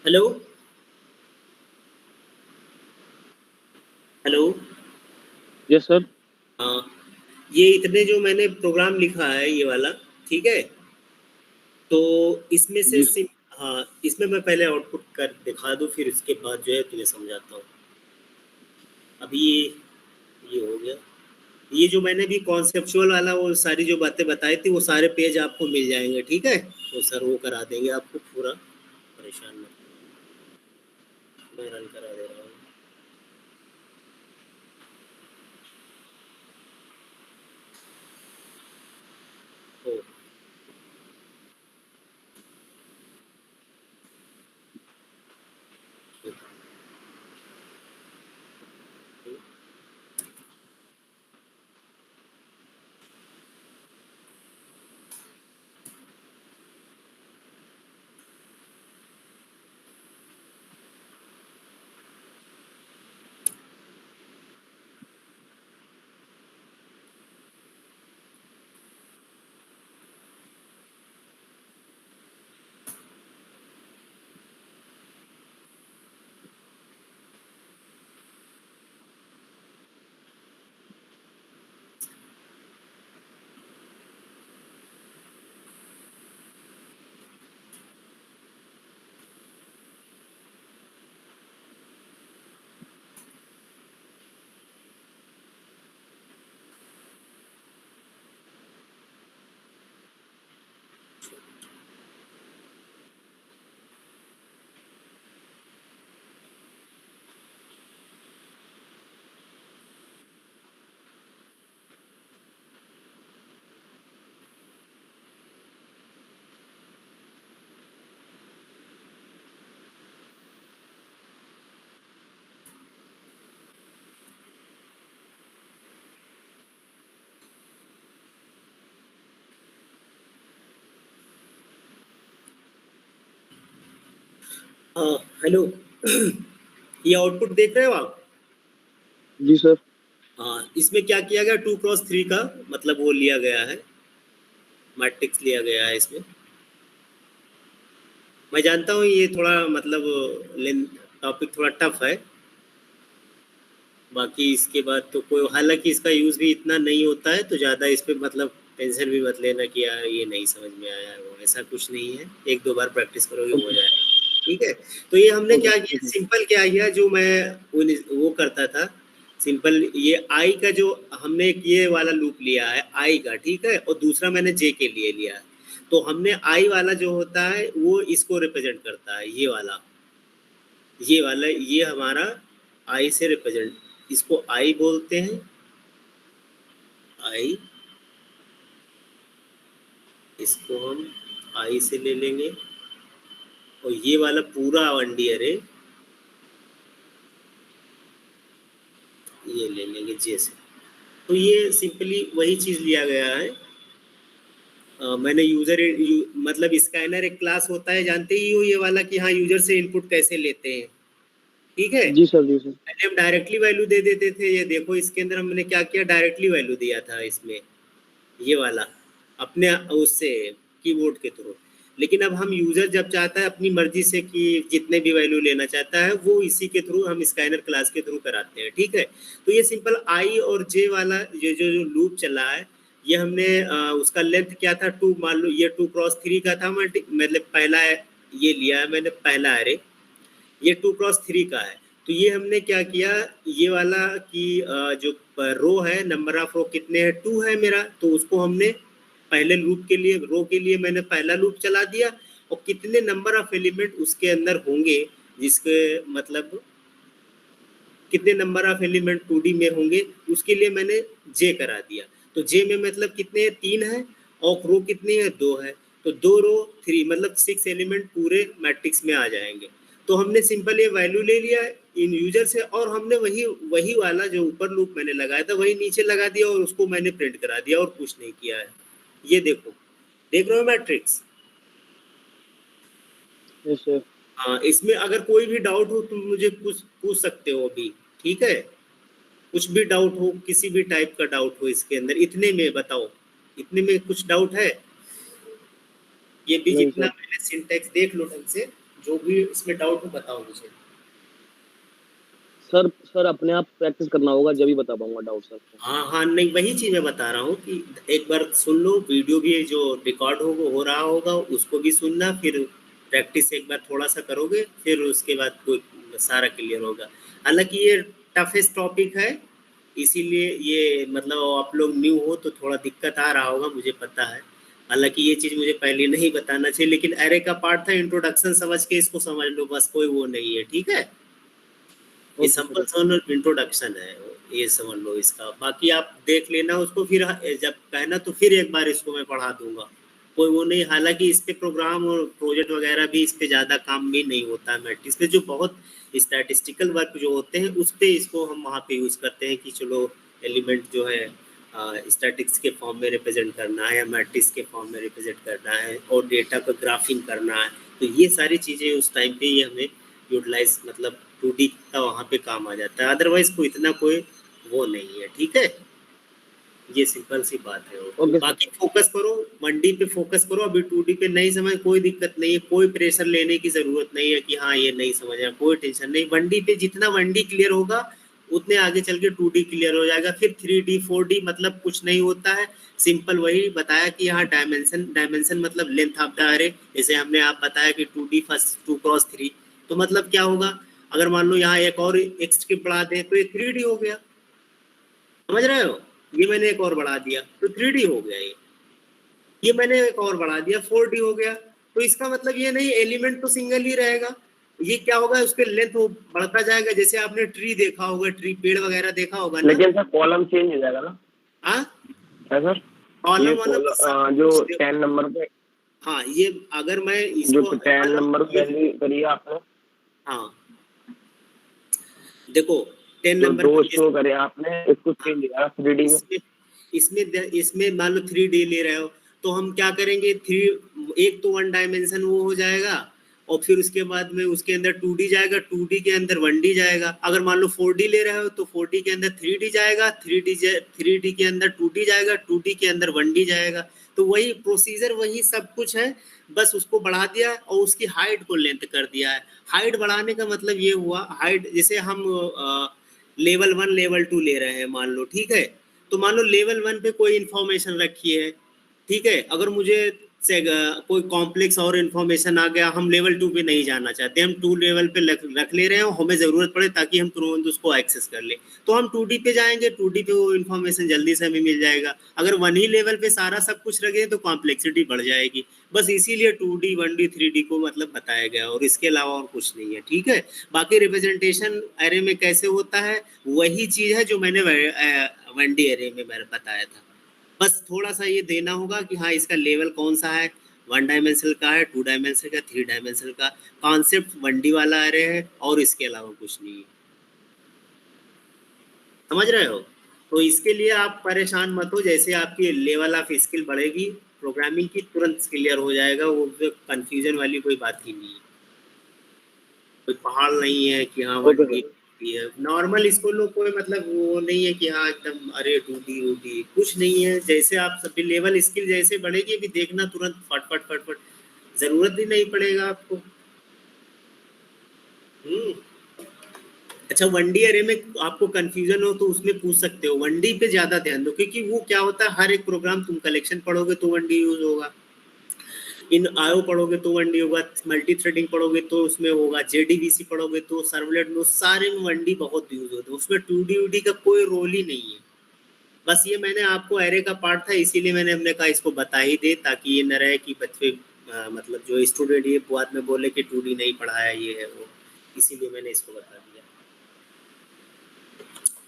Hello hello. Yes sir. हाँ, ये इतने जो मैंने प्रोग्राम लिखा है ये वाला, ठीक है, तो इसमें से जी हाँ, इसमें मैं पहले आउटपुट कर दिखा दूँ, फिर इसके बाद जो है तुम्हें समझाता हूँ। अभी ये हो गया। ये जो मैंने भी कॉन्सेप्चुअल वाला वो सारी जो बातें बताई थी वो सारे पेज आपको मिल जाएंगे, ठीक है, तो सर वो करा देंगे आपको पूरा, परेशान मत, मैं रन करा दे रहा हूँ। ओ, हाँ हेलो। ये आउटपुट देख रहे हो आप? जी सर। हाँ, इसमें क्या किया गया, 2x3 का मतलब वो लिया गया है, मैट्रिक्स लिया गया है इसमें। मैं जानता हूँ ये थोड़ा मतलब टॉपिक थोड़ा टफ है, बाकी इसके बाद तो कोई, हालांकि इसका यूज़ भी इतना नहीं होता है, तो ज़्यादा इस पे मतलब टेंशन भी मत लेना कि यार ये नहीं समझ में आया है, वो ऐसा कुछ नहीं है, एक दो बार प्रैक्टिस करोगे हो ओके जाएगा, ठीक है। तो ये हमने ओके क्या किया, सिंपल क्या किया, जो मैं वो करता था सिंपल, ये आई का जो हमने एक ये वाला लूप लिया है आई का, ठीक है, और दूसरा मैंने जे के लिए लिया है। तो हमने आई वाला जो होता है वो इसको रिप्रेजेंट करता है, ये वाला ये हमारा आई से रिप्रेजेंट, इसको आई बोलते हैं, आई, इसको हम आई से ले लेंगे, और ये वाला पूरा वनडी अरे ये ले लेंगे जे से। तो ये सिंपली वही चीज़ लिया गया है। मैंने मतलब स्कैनर एक क्लास होता है, जानते ही हो ये वाला, कि हाँ यूजर से इनपुट कैसे लेते हैं, ठीक है। जी सर। जी सर। पहले हम डायरेक्टली वैल्यू दे देते थे, ये देखो इसके अंदर हमने क्या किया, डायरेक्टली वैल्यू दिया था इसमें, ये वाला अपने उससे कीबोर्ड के थ्रू। लेकिन अब हम यूजर जब चाहता है अपनी मर्जी से कि जितने भी वैल्यू लेना चाहता है वो इसी के थ्रू, हम स्कैनर क्लास के थ्रू कराते हैं, ठीक है। तो ये सिंपल आई और जे वाला ये जो लूप चला है, ये हमने उसका लेंथ क्या था 2, मान लो ये 2x3 का था, मतलब पहला ये लिया है मैंने, पहला एरे ये 2x3 का है। तो ये हमने क्या किया, ये वाला कि जो रो है, नंबर ऑफ रो कितने हैं, 2 है मेरा, तो उसको हमने पहले लूप के लिए, रो के लिए मैंने पहला लूप चला दिया, और कितने नंबर ऑफ एलिमेंट उसके अंदर होंगे, जिसके मतलब कितने नंबर ऑफ एलिमेंट 2D में होंगे, उसके लिए मैंने जे करा दिया। तो जे में मतलब कितने हैं, 3 है, और रो कितने हैं, 2 है, तो 2 रो 3 मतलब 6 एलिमेंट पूरे मैट्रिक्स में आ जाएंगे। तो हमने सिंपल ये वैल्यू ले लिया इन यूजर से, और हमने वही वाला जो ऊपर लूप मैंने लगाया था वही नीचे लगा दिया, और उसको मैंने प्रिंट करा दिया, और कुछ नहीं किया है। ये देखो, देख रहे हो मैट्रिक्स? Yes sir. हाँ, इसमें अगर कोई भी डाउट हो तुम मुझे कुछ पूछ सकते हो अभी, ठीक है, कुछ भी डाउट हो, किसी भी टाइप का डाउट हो इसके अंदर, इतने में बताओ, इतने में कुछ डाउट है? ये भी नहीं जितना सर। मैंने सिंटैक्स देख लो ढंग से, जो भी इसमें डाउट हो बताओ मुझे। सर अपने आप प्रैक्टिस करना होगा, जब ही बता पाऊंगा डाउट सर। हाँ, नहीं वही चीज़ मैं बता रहा हूँ कि एक बार सुन लो, वीडियो भी जो रिकॉर्ड हो रहा होगा उसको भी सुनना, फिर प्रैक्टिस एक बार थोड़ा-सा करोगे, फिर उसके बाद कोई सारा क्लियर होगा। हालाँकि ये टफेस्ट टॉपिक है, इसीलिए ये मतलब आप लोग न्यू हो तो थोड़ा दिक्कत आ रहा होगा, मुझे पता है। हालाँकि ये चीज़ मुझे पहले नहीं बताना चाहिए, लेकिन एरे का पार्ट था, इंट्रोडक्शन समझ के इसको समझ लो, बस कोई वो नहीं है, ठीक है? ये सिंपल सा इंट्रोडक्शन है, ये समझ लो इसका। बाकी आप देख लेना उसको, फिर जब कहना तो फिर एक बार इसको मैं पढ़ा दूंगा, कोई वो नहीं। हालांकि इस पे प्रोग्राम और प्रोजेक्ट वगैरह भी इस पे ज़्यादा काम भी नहीं होता है मैट्रिक्स पे, जो बहुत स्टैटिस्टिकल वर्क जो होते हैं उस पे इसको हम वहाँ पे यूज़ करते हैं कि चलो एलिमेंट जो है स्टैटिक्स के फॉर्म में रिप्रेजेंट करना है या मैट्रिक्स के फॉर्म में रिप्रेजेंट करना है और डेटा को ग्राफिंग करना है, तो ये सारी चीज़ें उस टाइम पे ये हमें यूटिलाइज मतलब 2D का वहाँ पे काम आ जाता है। अदरवाइज कोई इतना कोई वो नहीं है, ठीक है? ये सिंपल सी बात है। ओके बाकी फोकस करो, 1D पे फोकस करो। अभी 2D पे नहीं समझ, कोई दिक्कत नहीं है, कोई प्रेशर लेने की जरूरत नहीं है कि हाँ ये नहीं समझ रहा, कोई टेंशन नहीं। 1D पे जितना 1D क्लियर होगा उतने आगे चल के 2D क्लियर हो जाएगा, फिर 3D 4D मतलब कुछ नहीं होता है। सिंपल वही बताया कि यहाँ डायमेंशन मतलब लेंथ ऑफ द अरे, जैसे हमने आप बताया कि 2D फर्स्ट 2x3, तो मतलब क्या होगा, अगर मान लो यहाँ एक और एक्स की बढ़ा दें तो ये 3D हो गया, समझ रहे हो? ये मैंने एक और बढ़ा दिया तो 3D हो गया, ये मैंने एक और बढ़ा दिया 4D हो गया। तो इसका मतलब ये नहीं एलिमेंट तो सिंगल ही रहेगा, ये क्या होगा उसके लेंथ बढ़ता जाएगा। जैसे आपने ट्री देखा होगा, ट्री पेड़ वगैरह देखा होगा ना, लेकिन सर कॉलम चेंज हो जाएगा ना? हाँ सर कॉलम ये वाला जो 10 नंबर पे, हाँ ये अगर मैं जो इसको 10 नंबर पे वैल्यू करी है आपने, हाँ देखो 10 जो नंबर 2 पे शो करे आपने, इसको चेंज किया 3D में। इसमें मान लो 3D ले रहे हो तो हम क्या करेंगे, एक तो 1 डायमेंशन वो हो जाएगा और फिर उसके बाद में उसके अंदर 2D जाएगा, 2D के अंदर 1D जाएगा। अगर मान लो 4D ले रहे हो तो 4D के अंदर 3D जाएगा, 3D के अंदर 2D जाएगा, 2D के अंदर 1D जाएगा। तो वही प्रोसीजर, वही सब कुछ है, बस उसको बढ़ा दिया और उसकी हाइट को लेंथ कर दिया है। हाइट बढ़ाने का मतलब ये हुआ, हाइट जैसे हम लेवल 1 लेवल 2 ले रहे हैं मान लो, ठीक है? तो मान लो लेवल 1 पे कोई इन्फॉर्मेशन रखी है, ठीक है? अगर मुझे कोई कॉम्प्लेक्स और इन्फॉर्मेशन आ गया, हम लेवल 2 पे नहीं जाना चाहते, हम 2 लेवल पे रख ले रहे हैं, हमें ज़रूरत पड़े ताकि हम तुरंत उसको एक्सेस कर ले, तो हम 2D पे जाएंगे, 2D पे वो इन्फॉर्मेशन जल्दी से हमें मिल जाएगा। अगर 1 ही लेवल पे सारा सब कुछ रखे तो कॉम्प्लेक्सिटी बढ़ जाएगी। बस इसीलिए 2D 1D 3D को मतलब बताया गया, और इसके अलावा और कुछ नहीं है, ठीक है? बाकी रिप्रेजेंटेशन एरे में कैसे होता है वही चीज़ है जो मैंने 1D एरे में मैंने बताया था। बस थोड़ा सा ये देना होगा कि हाँ इसका लेवल कौन सा है, 1 डायमेंशनल का है, 2 डायमेंशनल का, 3 डायमेंशनल का। कॉन्सेप्ट 1D वाला एरे है और इसके अलावा कुछ नहीं है, समझ रहे हो? तो इसके लिए आप परेशान मत हो, जैसे आपकी लेवल ऑफ स्किल बढ़ेगी प्रोग्रामिंग की तुरंत क्लियर हो जाएगा, वो कंफ्यूजन वाली कोई बात ही नहीं है। कोई पहाड़ नहीं है कि हाँ 1D है, नॉर्मल इसको लोग कोई मतलब वो नहीं है कि हाँ एकदम अरे 2D वूडी कुछ नहीं है। जैसे आप सभी लेवल स्किल जैसे बढ़ेगी अभी देखना तुरंत फट जरूरत ही नहीं पड़ेगा आपको। अच्छा 1D अरे में आपको कंफ्यूजन हो तो उसमें पूछ सकते हो, 1D पे ज्यादा ध्यान दो, क्योंकि वो क्या होता है हर एक प्रोग्राम तुम कलेक्शन पढ़ोगे तो 1D यूज होगा, इन आयो पढ़ोगे तो 1D होगा, मल्टी थ्रेडिंग पढ़ोगे तो उसमें होगा, JDBC पढ़ोगे तो सर्वलेट में, सारे में 1D बहुत यूज होता है, उसमें 2D वूडी का कोई रोल ही नहीं है। बस ये मैंने आपको एरे का पार्ट था इसीलिए मैंने हमने कहा इसको बता ही दे, ताकि ये न रहे कि बच्चे मतलब जो स्टूडेंट ये बाद में बोले कि 2D नहीं पढ़ाया ये है वो, इसीलिए मैंने इसको बता दिया।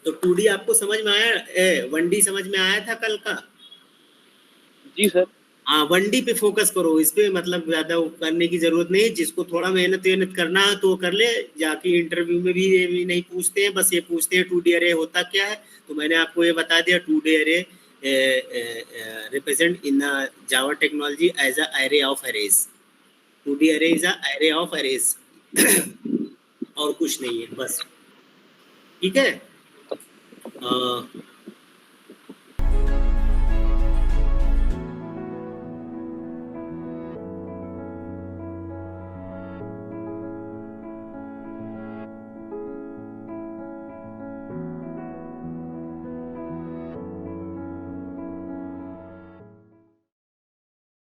तो 2D आपको समझ में आया, 1D समझ में आया था कल का? जी सर। हाँ 1D पे फोकस करो, इस पे मतलब ज्यादा करने की जरूरत नहीं। जिसको थोड़ा मेहनत करना है तो कर ले, जाके इंटरव्यू में भी ये भी नहीं पूछते हैं, बस ये पूछते हैं 2D अरे होता क्या है। तो मैंने आपको ये बता दिया 2D array represent in Java technology as a array of arrays. 2D अरे is a array of arrays और कुछ नहीं है बस, ठीक है?